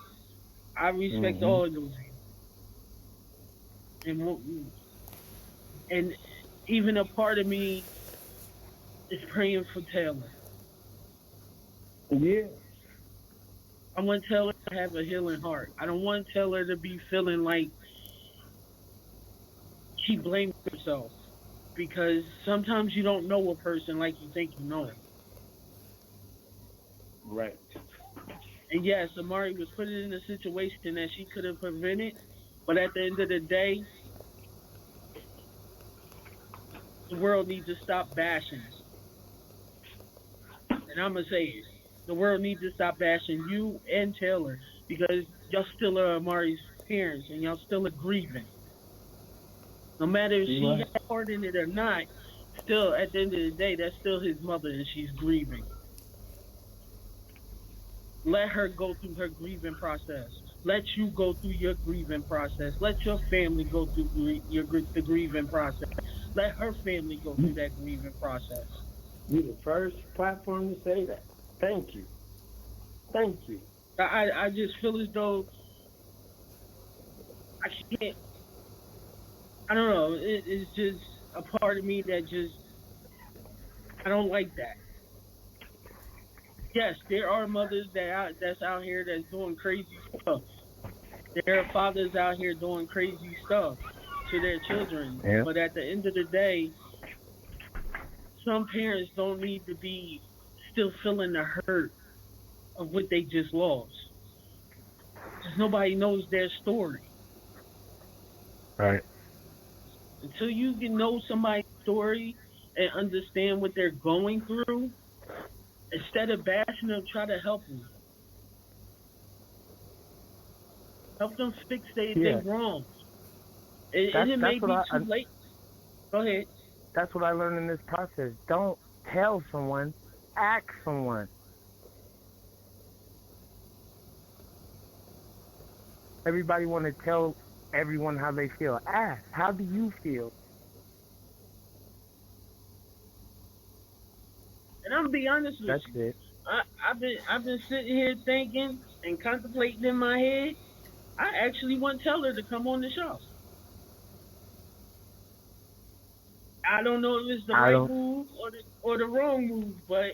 I respect Mm-hmm. all of those, and even a part of me is praying for Taylor. Yeah. I want Taylor to have a healing heart. I don't want Taylor to be feeling like she blames herself because sometimes you don't know a person like you think you know him. Right. And yes, Amari was put in a situation that she could have prevented, but at the end of the day, the world needs to stop bashing. And I'm gonna say it. The world needs to stop bashing you and Taylor because y'all still are Amari's parents and y'all still are grieving. No matter if she Right. had part in it or not, still at the end of the day, that's still his mother and she's grieving. Let her go through her grieving process. Let you go through your grieving process. Let your family go through the grieving process. Let her family go through that grieving process. You're the first platform to say that. Thank you. Thank you. I just feel as though I can't. I don't know. It's just a part of me that just I don't like that. Yes, there are mothers that's out here that's doing crazy stuff. There are fathers out here doing crazy stuff to their children. Yeah. But at the end of the day, some parents don't need to be still feeling the hurt of what they just lost. Because nobody knows their story. Right. Until you can know somebody's story and understand what they're going through, instead of bashing them, try to help them. Help them fix they Yeah. wrongs. And That's it may that's what be I too late. Go ahead. that's what I learned in this process. Don't tell someone, ask someone. Everybody want to tell everyone how they feel. Ask, how do you feel? And I'm gonna be honest with That's you. it. I've been sitting here thinking and contemplating in my head. I actually want Teller to come on the show. I don't know if it's the I right don't. move or the wrong move, but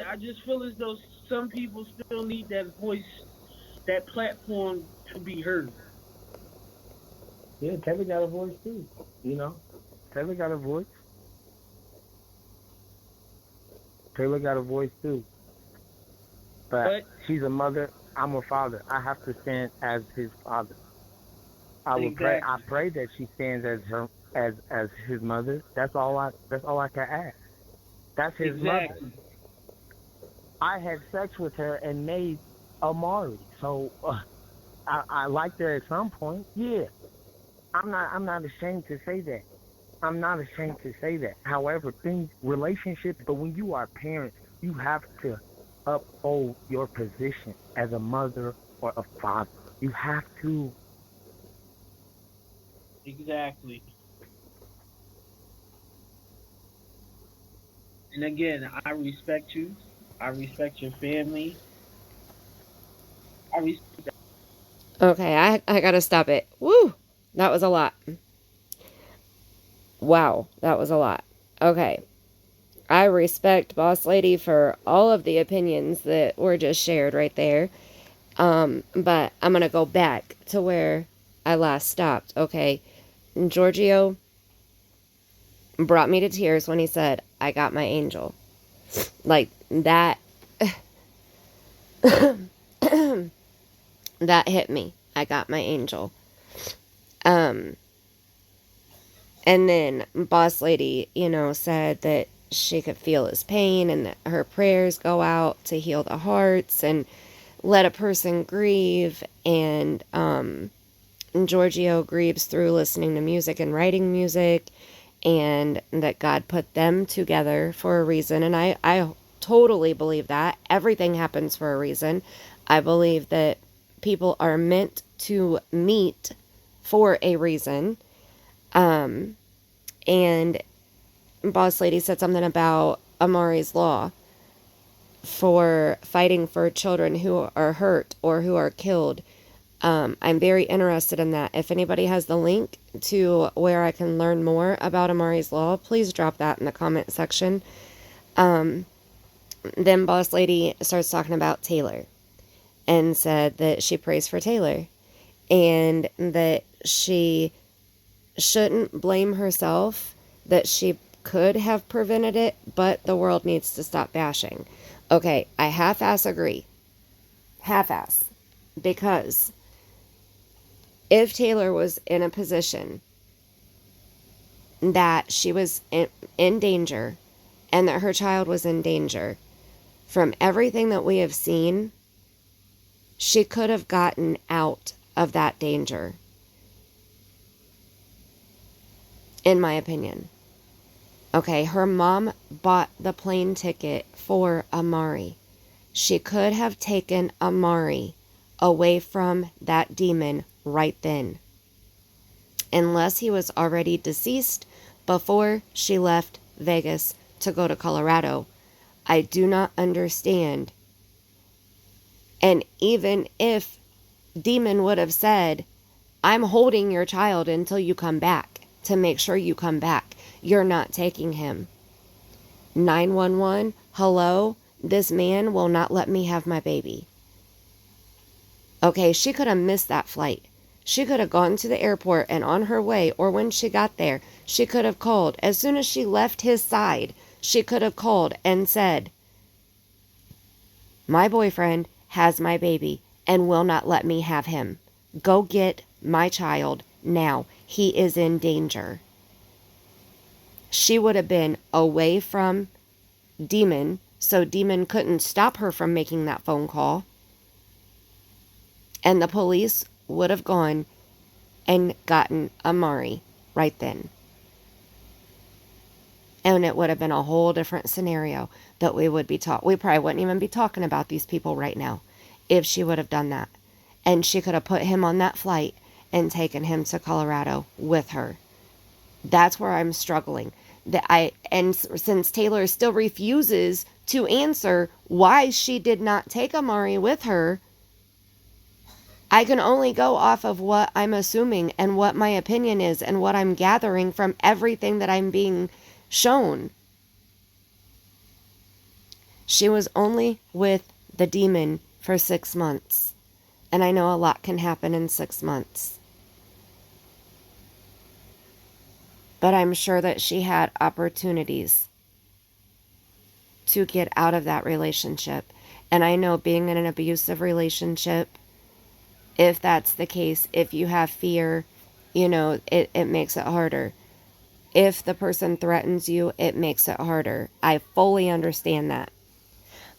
I just feel as though some people still need that voice, that platform to be heard. Yeah, Taylor got a voice too. You know, Taylor got a voice. Taylor got a voice too. But But she's a mother. I'm a father. I have to stand as his father. I exactly, pray that she stands as her as his mother. That's all I can ask. That's his mother. exactly. I had sex with her and made Amari. So I liked her at some point. Yeah. I'm not ashamed to say that. I'm not ashamed to say that. However, relationships, but when you are parents, you have to uphold your position as a mother or a father. You have to. Exactly. And again, I respect you. I respect your family. I respect. Okay, I gotta stop it. Woo! That was a lot. Wow, that was a lot. Okay. I respect Boss Lady for all of the opinions that were just shared right there. But I'm gonna go back to where I last stopped. Okay. Jyrgio brought me to tears when he said, I got my angel. Like that that hit me. I got my angel. Um and then Boss Lady, said that she could feel his pain and that her prayers go out to heal the hearts and let a person grieve. And Jyrgio grieves through listening to music and writing music, and that God put them together for a reason. And I totally believe that. Everything happens for a reason. I believe that people are meant to meet for a reason. And Boss Lady said something about Amari's Law for fighting for children who are hurt or who are killed. I'm very interested in that. If anybody has the link to where I can learn more about Amari's Law, please drop that in the comment section. Then Boss Lady starts talking about Tayler and said that she prays for Tayler and that she shouldn't blame herself, that she could have prevented it, but the world needs to stop bashing. Okay, I half-ass agree. Half-ass. Because if Tayler was in a position that she was in danger and that her child was in danger, from everything that we have seen, she could have gotten out of that danger, in my opinion. Okay, her mom bought the plane ticket for Amari. She could have taken Amari away from that demon right then, unless he was already deceased before she left Vegas to go to Colorado. I do not understand. And even if Demon would have said, I'm holding your child until you come back to make sure you come back, you're not taking him. 911, hello, this man will not let me have my baby. Okay, she could have missed that flight. She could have gone to the airport, and on her way, or when she got there, she could have called. As soon as she left his side, she could have called and said, my boyfriend has my baby and will not let me have him. Go get my child now. He is in danger. She would have been away from Demon, so Demon couldn't stop her from making that phone call. And the police would have gone and gotten Amari right then. And it would have been a whole different scenario that we would be we probably wouldn't even be talking about these people right now if she would have done that. And she could have put him on that flight and taken him to Colorado with her. That's where I'm struggling. And since Tayler still refuses to answer why she did not take Amari with her, I can only go off of what I'm assuming and what my opinion is and what I'm gathering from everything that I'm being shown. She was only with the demon for 6 months. And I know a lot can happen in 6 months. But I'm sure that she had opportunities to get out of that relationship. And I know being in an abusive relationship, if that's the case, if you have fear, it makes it harder. If the person threatens you, it makes it harder. I fully understand that.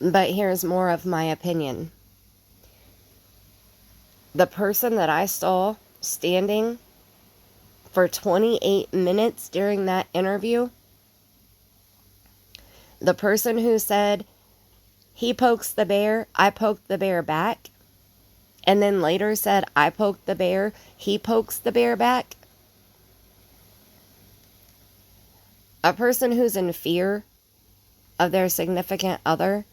But here's more of my opinion. The person that I saw standing for 28 minutes during that interview, the person who said, he pokes the bear, I poke the bear back, and then later said, I poked the bear, he pokes the bear back. A person who's in fear of their significant other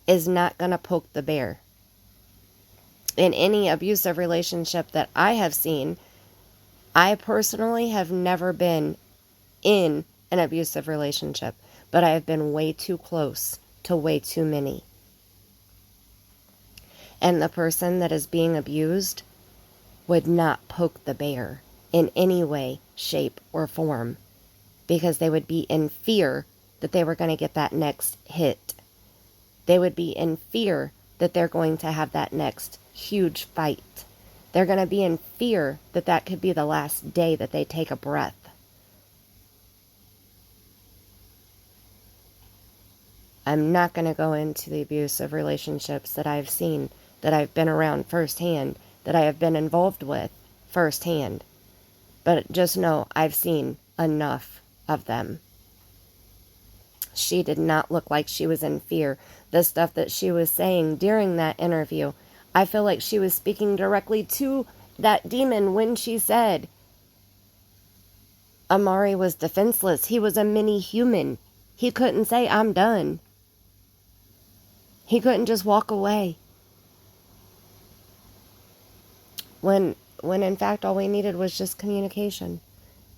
is not going to poke the bear. In any abusive relationship that I have seen, I personally have never been in an abusive relationship, but I have been way too close to way too many. And the person that is being abused would not poke the bear in any way, shape, or form, because they would be in fear that they were going to get that next hit. They would be in fear that they're going to have that next huge fight. They're going to be in fear that that could be the last day that they take a breath. I'm not going to go into the abusive relationships that I've seen, that I've been around firsthand, that I have been involved with firsthand. But just know I've seen enough of them. She did not look like she was in fear. The stuff that she was saying during that interview, I feel like she was speaking directly to that demon when she said Amari was defenseless. He was a mini human. He couldn't say, I'm done. He couldn't just walk away. When in fact all we needed was just communication.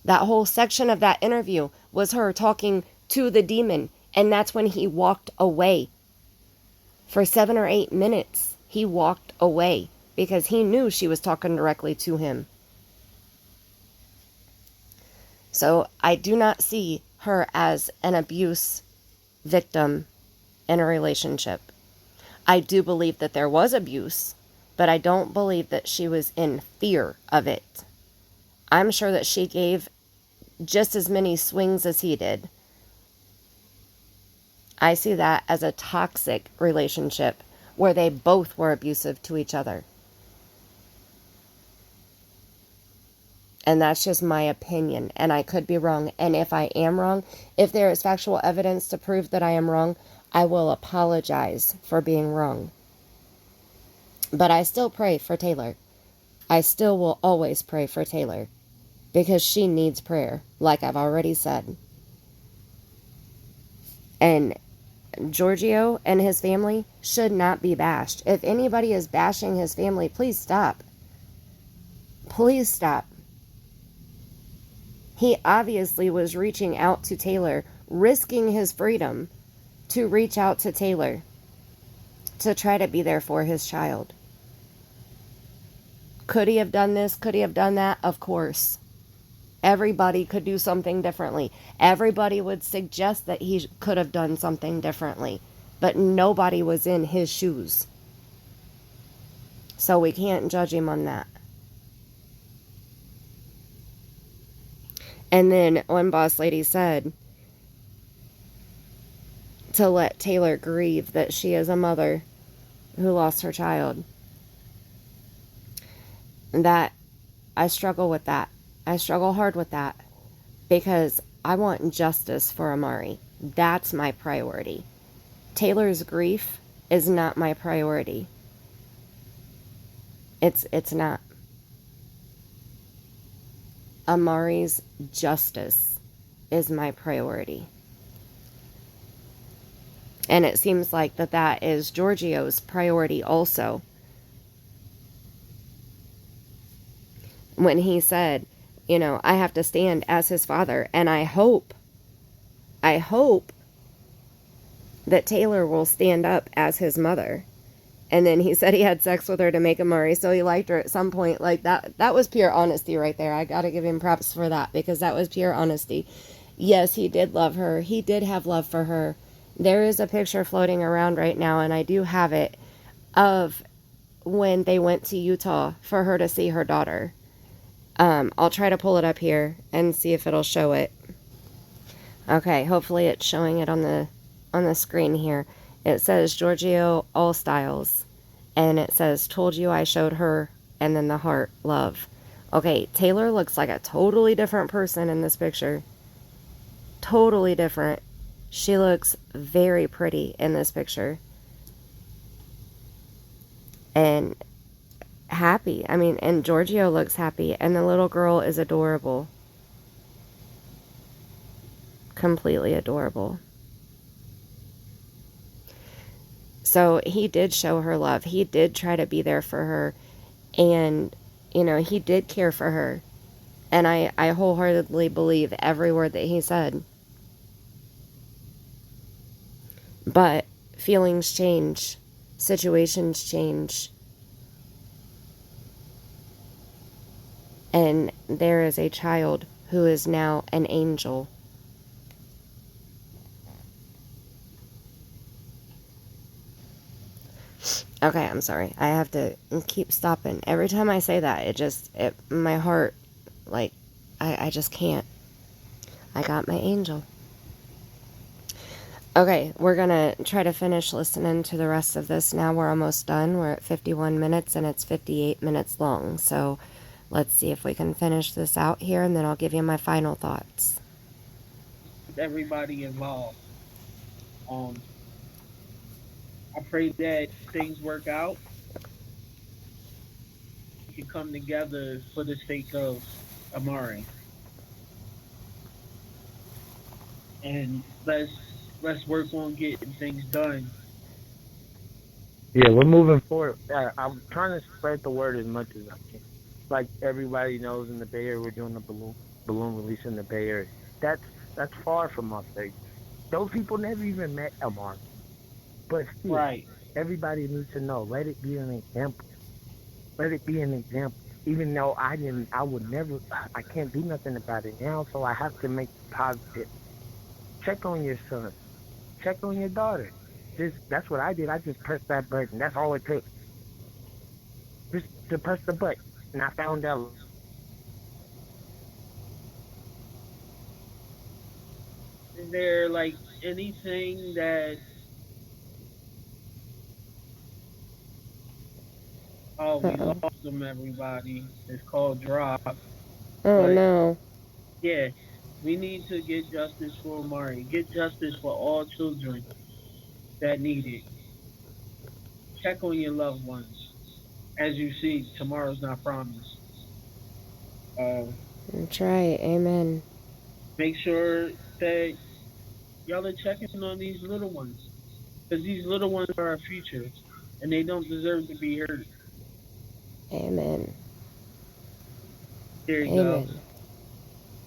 That whole section of that interview was her talking to the demon, and that's when he walked away. For 7 or 8 minutes, he walked away because he knew she was talking directly to him. So I do not see her as an abuse victim in a relationship. I do believe that there was abuse, but I don't believe that she was in fear of it. I'm sure that she gave just as many swings as he did. I see that as a toxic relationship where they both were abusive to each other. And that's just my opinion, and I could be wrong. And if I am wrong, if there is factual evidence to prove that I am wrong, I will apologize for being wrong. But I still pray for Tayler. I still will always pray for Tayler, because she needs prayer, like I've already said. And Jyrgio and his family should not be bashed. If anybody is bashing his family, please stop. Please stop. He obviously was reaching out to Tayler, risking his freedom to reach out to Tayler to try to be there for his child. Could he have done this? Could he have done that? Of course. Everybody could do something differently. Everybody would suggest that he could have done something differently. But nobody was in his shoes. So we can't judge him on that. And then when Boss Lady said to let Tayler grieve that she is a mother who lost her child, that I struggle with that. I struggle hard with that because I want justice for Amari. That's my priority. Tayler's grief is not my priority. It's not. Amari's justice is my priority. And it seems like that is Jyrgio's priority also. When he said, I have to stand as his father, and I hope that Tayler will stand up as his mother. And then he said he had sex with her to make Amari, so he liked her at some point. Like that was pure honesty right there. I gotta give him props for that, because that was pure honesty. Yes, he did love her. He did have love for her. There is a picture floating around right now, and I do have it, of when they went to Utah for her to see her daughter. I'll try to pull it up here and see if it'll show it. Okay, hopefully it's showing it on the screen here. It says Jyrgio All Styles, and it says told you I showed her, and then the heart, love. Okay, Tayler looks like a totally different person in this picture. Totally different. She looks very pretty in this picture. And happy. I mean, and Jyrgio looks happy, and the little girl is adorable. Completely adorable. So he did show her love. He did try to be there for her, and he did care for her. And I wholeheartedly believe every word that he said. But feelings change, situations change, and there is a child who is now an angel. Okay, I'm sorry. I have to keep stopping. Every time I say that, my heart, like, I just can't. I got my angel. Okay, we're gonna try to finish listening to the rest of this now. We're almost done. We're at 51 minutes and it's 58 minutes long. So let's see if we can finish this out here, and then I'll give you my final thoughts. Everybody involved. I pray that things work out. We can come together for the sake of Amari, and let's work on getting things done. Yeah, we're moving forward. I'm trying to spread the word as much as I can. Like everybody knows in the Bay Area, we're doing a balloon release in the Bay Area. That's far from us. Those people never even met Amari, but still, Right. everybody needs to know. Let it be an example. Let it be an example. Even though I would never, I can't do nothing about it now, so I have to make positive. Check on your son. Check on your daughter. That's what I did. I just pressed that button. That's all it took. Just to press the button. And I found out. Is there like anything that we Uh-oh. lost them everybody? It's called drop. Oh, But no. yeah, we need to get justice for Amari. Get justice for all children that need it. Check on your loved ones. As you see, tomorrow's not promised. Uh, That's right. Amen. Make sure that y'all are checking on these little ones, because these little ones are our future, and they don't deserve to be hurt. Amen. There you go. Amen.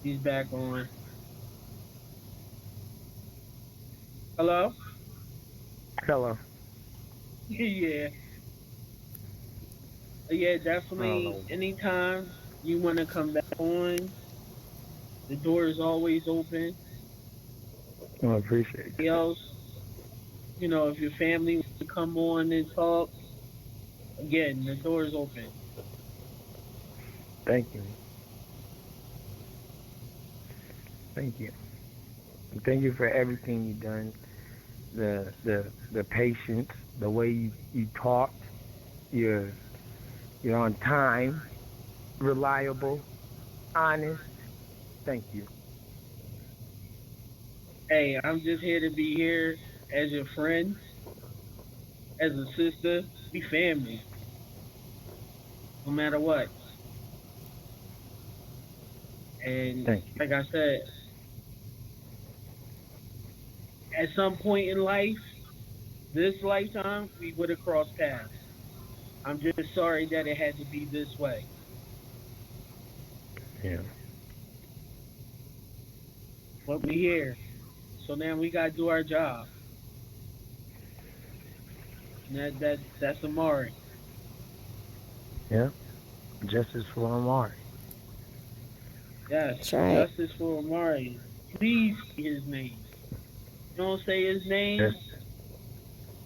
He's back on. Hello? Hello. Yeah. Yeah, I don't definitely. know. Anytime you want to come back on, the door is always open. I appreciate Anybody that. else, if your family wants to come on and talk, again, the door is open. Thank you. Thank you. Thank you for everything you've done. The patience, the way you talk. You're you're on time, reliable, honest. Thank you. Hey, I'm just here to be here as your friend, as a sister. We family, no matter what. And Thank you. like I said, at some point in life, this lifetime, we would have crossed paths. I'm just sorry that it had to be this way. Yeah. But we here. So now we gotta do our job. And that's Amari. Yeah. Justice for Amari. Yes. That's right. Justice for Amari. Please say his name. don't say his Yes. name,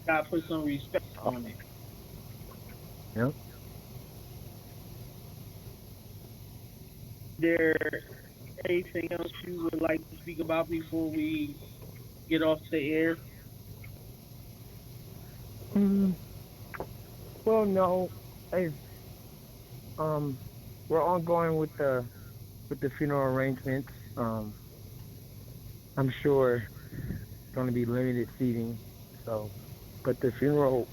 gotta put some respect on it. Yep. There anything else you would like to speak about before we get off the air? Mm, well, no. Hey, we're ongoing with the funeral arrangements. I'm sure it's going to be limited seating. So, but the funeral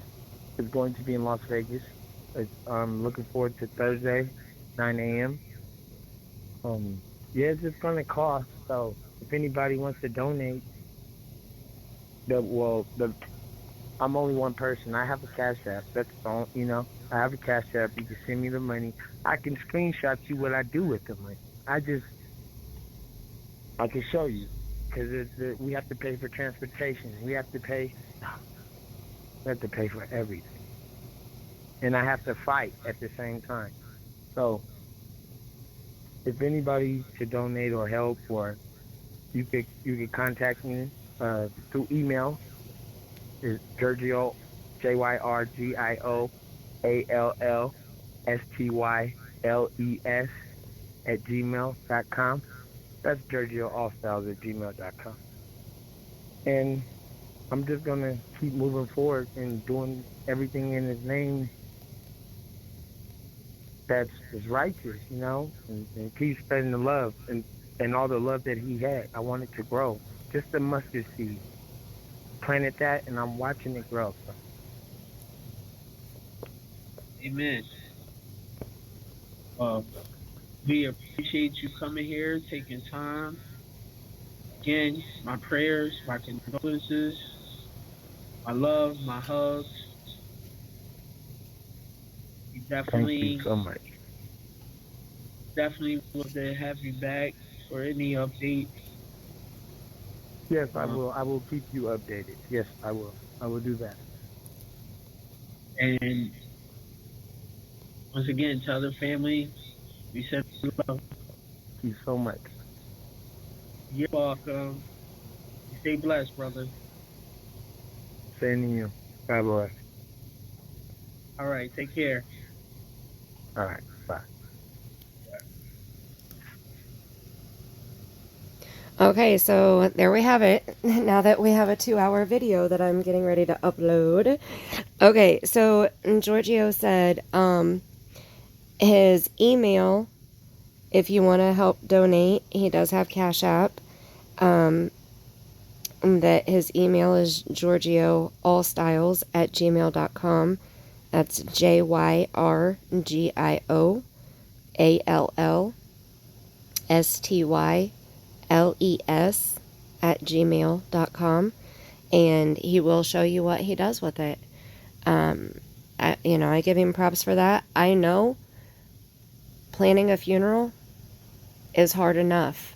is going to be in Las Vegas. I'm looking forward to Thursday, 9 a.m. Um, yeah, it's just going to cost. So, if anybody wants to donate, the I'm only one person. I have a cash app. That's all. I have a cash app. You can send me the money. I can screenshot you what I do with the money. I can show you because we have to pay for transportation. We have to pay for everything, and I have to fight at the same time. So if anybody could donate or help, or you could contact me through email. Is Jyrgio, JYRGIOALLSTYLES @gmail.com. That's JyrgioAllStyles@gmail.com. And I'm just gonna keep moving forward and doing everything in His name that's is righteous, and keep spreading the love and all the love that He had. I want it to grow. Just a mustard seed. Planted that, and I'm watching it grow. So, Amen. Uh, we appreciate you coming here, taking time. Again, my prayers, my condolences, my love, my hugs. We thank you definitely, so much. definitely want to have you back for any update. Yes, I Uh, will. I will keep you updated. Yes, I will. I will do that. and once again, tell the family we said love. Thank you so much. You're welcome. Stay blessed, brother. Same to you. God bless. All right, take care. All right. Bye. Okay, so there we have it. Now that we have a 2-hour video that I'm getting ready to upload. Okay, so Jyrgio said his email, if you want to help donate, he does have Cash App. That his email is jyrgioallstyles@gmail.com. That's JYRGIOALLSTYLES@gmail.com. And he will show you what he does with it. I give him props for that. I know planning a funeral is hard enough,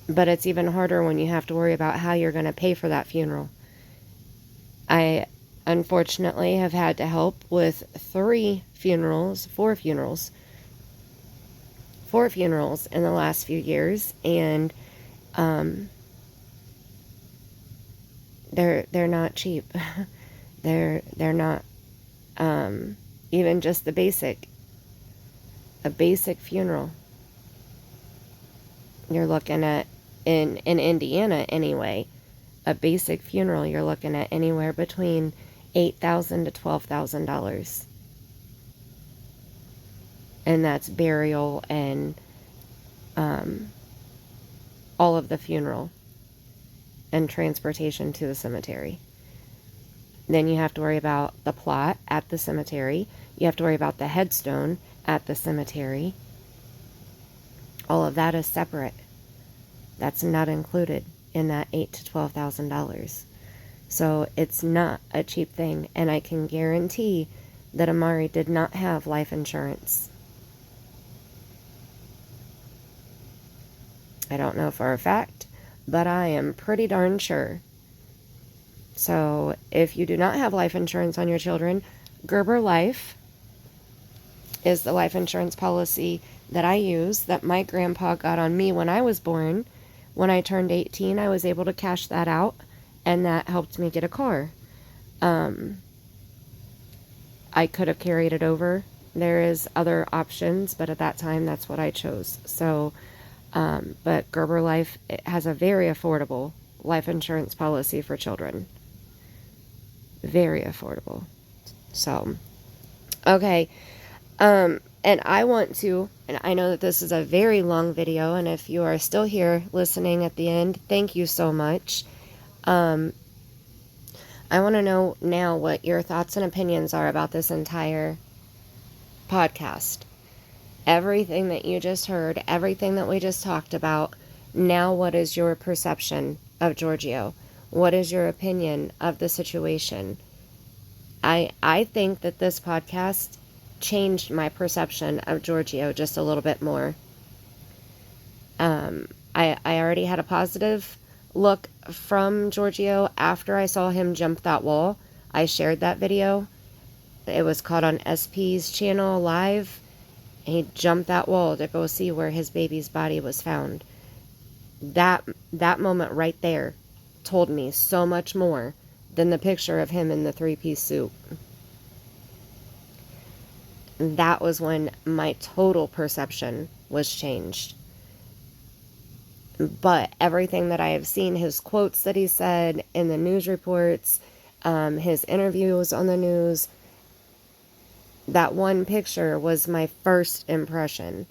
but it's even harder when you have to worry about how you're going to pay for that funeral. I unfortunately have had to help with 4 funerals in the last few years, and they're not cheap. they're not even just a basic funeral. You're looking at in Indiana anyway. A basic funeral, you're looking at anywhere between $8,000 to $12,000, and that's burial and all of the funeral and transportation to the cemetery. Then you have to worry about the plot at the cemetery. You have to worry about the headstone at the cemetery. All of that is separate. That's not included in that $8,000 to $12,000. So it's not a cheap thing, and I can guarantee that Amari did not have life insurance. I don't know for a fact, but I am pretty darn sure. So if you do not have life insurance on your children, Gerber Life is the life insurance policy that I use, that my grandpa got on me when I was born, When I turned 18, I was able to cash that out, and that helped me get a car. I could have carried it over. There is other options, but at that time, that's what I chose. So, but Gerber Life, it has a very affordable life insurance policy for children. Very affordable. So, okay. And I want to, and I know that this is a very long video, and if you are still here listening at the end, thank you so much. I want to know now what your thoughts and opinions are about this entire podcast. Everything that you just heard, everything that we just talked about. Now, what is your perception of Jyrgio? What is your opinion of the situation? I think that this podcast changed my perception of Jyrgio just a little bit more. I already had a positive look from Jyrgio after I saw him jump that wall. I shared that video. It was caught on SP's channel live. He jumped that wall to go see where his baby's body was found. That moment right there told me so much more than the picture of him in the three-piece suit. That was when my total perception was changed. But everything that I have seen, his quotes that he said in the news reports, his interviews on the news, that one picture was my first impression.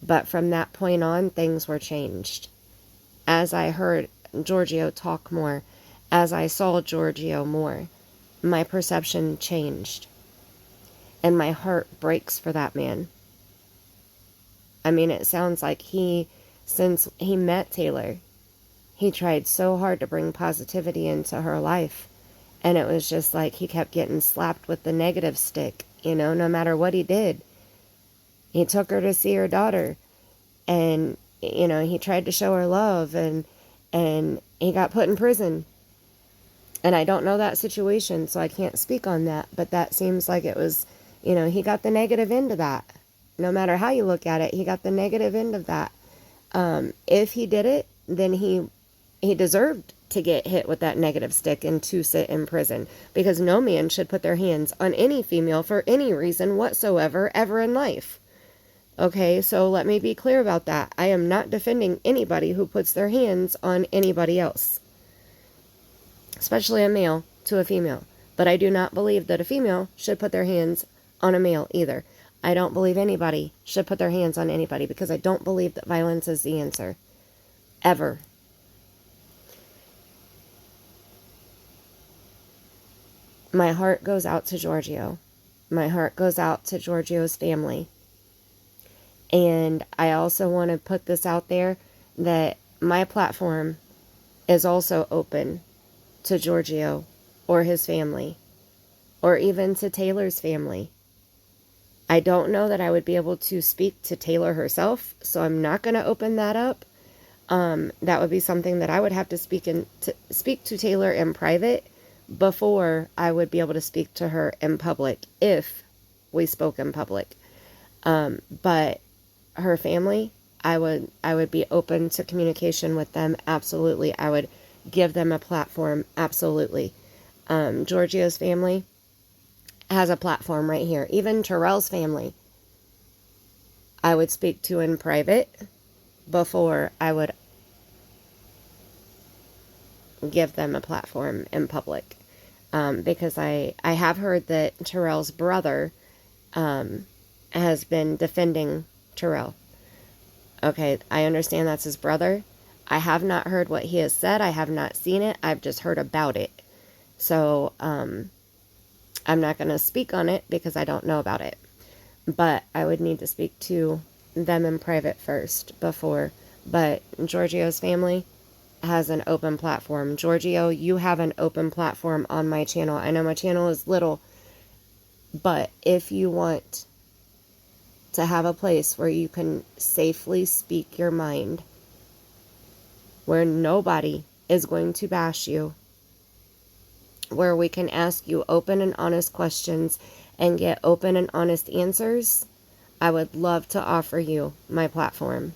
But from that point on, things were changed. As I heard Jyrgio talk more, as I saw Jyrgio more, my perception changed. And my heart breaks for that man. I mean, it sounds like since he met Tayler, he tried so hard to bring positivity into her life. And it was just like he kept getting slapped with the negative stick, no matter what he did. He took her to see her daughter. And, he tried to show her love. And he got put in prison. And I don't know that situation, so I can't speak on that. But that seems like it was, he got the negative end of that. No matter how you look at it, he got the negative end of that. If he did it, then he deserved to get hit with that negative stick and to sit in prison, because no man should put their hands on any female for any reason whatsoever ever in life. Okay, so let me be clear about that. I am not defending anybody who puts their hands on anybody else, especially a male to a female. But I do not believe that a female should put their hands on a male either. I don't believe anybody should put their hands on anybody, because I don't believe that violence is the answer. Ever. My heart goes out to Jyrgio. My heart goes out to Jyrgio's family. And I also want to put this out there that my platform is also open to Jyrgio or his family, or even to Tayler's family. I don't know that I would be able to speak to Tayler herself, so I'm not going to open that up. That would be something that I would have to speak to Tayler in private before I would be able to speak to her in public, if we spoke in public. But her family, I would be open to communication with them. Absolutely. I would give them a platform. Absolutely. Jyrgio's family has a platform right here. Even Terrell's family, I would speak to in private before I would give them a platform in public. Because I have heard that Terrell's brother has been defending Terrell. Okay, I understand that's his brother. I have not heard what he has said. I have not seen it. I've just heard about it. So, I'm not going to speak on it because I don't know about it. But I would need to speak to them in private first before. But Jyrgio's family has an open platform. Jyrgio, you have an open platform on my channel. I know my channel is little, but if you want to have a place where you can safely speak your mind, where nobody is going to bash you, where we can ask you open and honest questions and get open and honest answers, I would love to offer you my platform.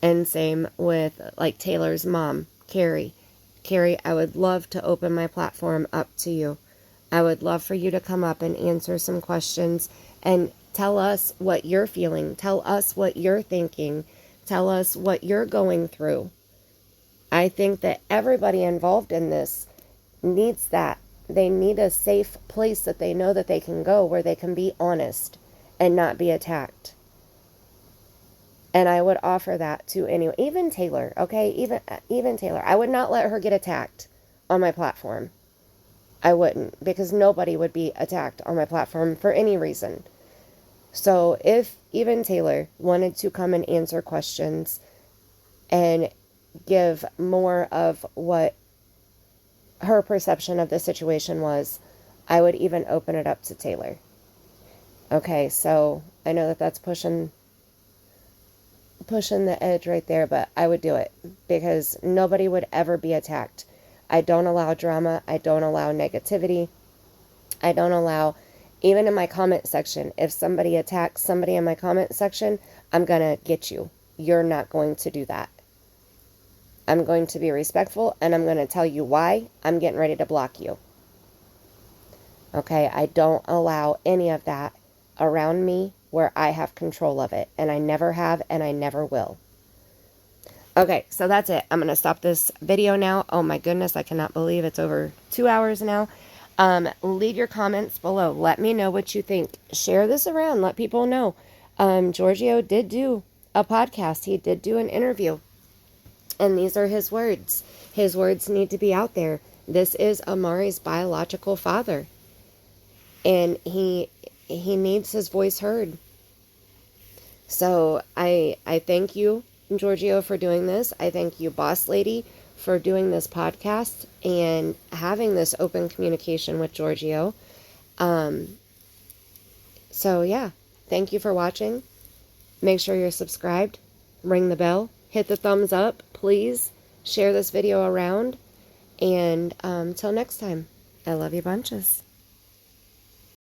And same with like Taylor's mom, Carrie. Carrie, I would love to open my platform up to you. I would love for you to come up and answer some questions and tell us what you're feeling. Tell us what you're thinking. Tell us what you're going through. I think that everybody involved in this needs that. They need a safe place that they know that they can go where they can be honest and not be attacked. And I would offer that to anyone, even Tayler, okay? Even Tayler. I would not let her get attacked on my platform. I wouldn't, because nobody would be attacked on my platform for any reason. So if even Tayler wanted to come and answer questions and give more of what her perception of the situation was, I would even open it up to Tayler. Okay, so I know that that's pushing the edge right there, but I would do it because nobody would ever be attacked. I don't allow drama. I don't allow negativity. I don't allow, even in my comment section, if somebody attacks somebody in my comment section, I'm going to get you. You're not going to do that. I'm going to be respectful, and I'm going to tell you why I'm getting ready to block you. Okay, I don't allow any of that around me where I have control of it, and I never have, and I never will. Okay, so that's it. I'm going to stop this video now. Oh my goodness, I cannot believe it's over 2 hours now. Leave your comments below. Let me know what you think. Share this around. Let people know. Jyrgio did do a podcast. He did do an interview. And these are his words. His words need to be out there. This is Amari's biological father. And he needs his voice heard. So I thank you, Jyrgio, for doing this. I thank you, Boss Lady, for doing this podcast and having this open communication with Jyrgio. So yeah, thank you for watching. Make sure you're subscribed. Ring the bell. Hit the thumbs up, please. Share this video around. And till next time, I love you bunches.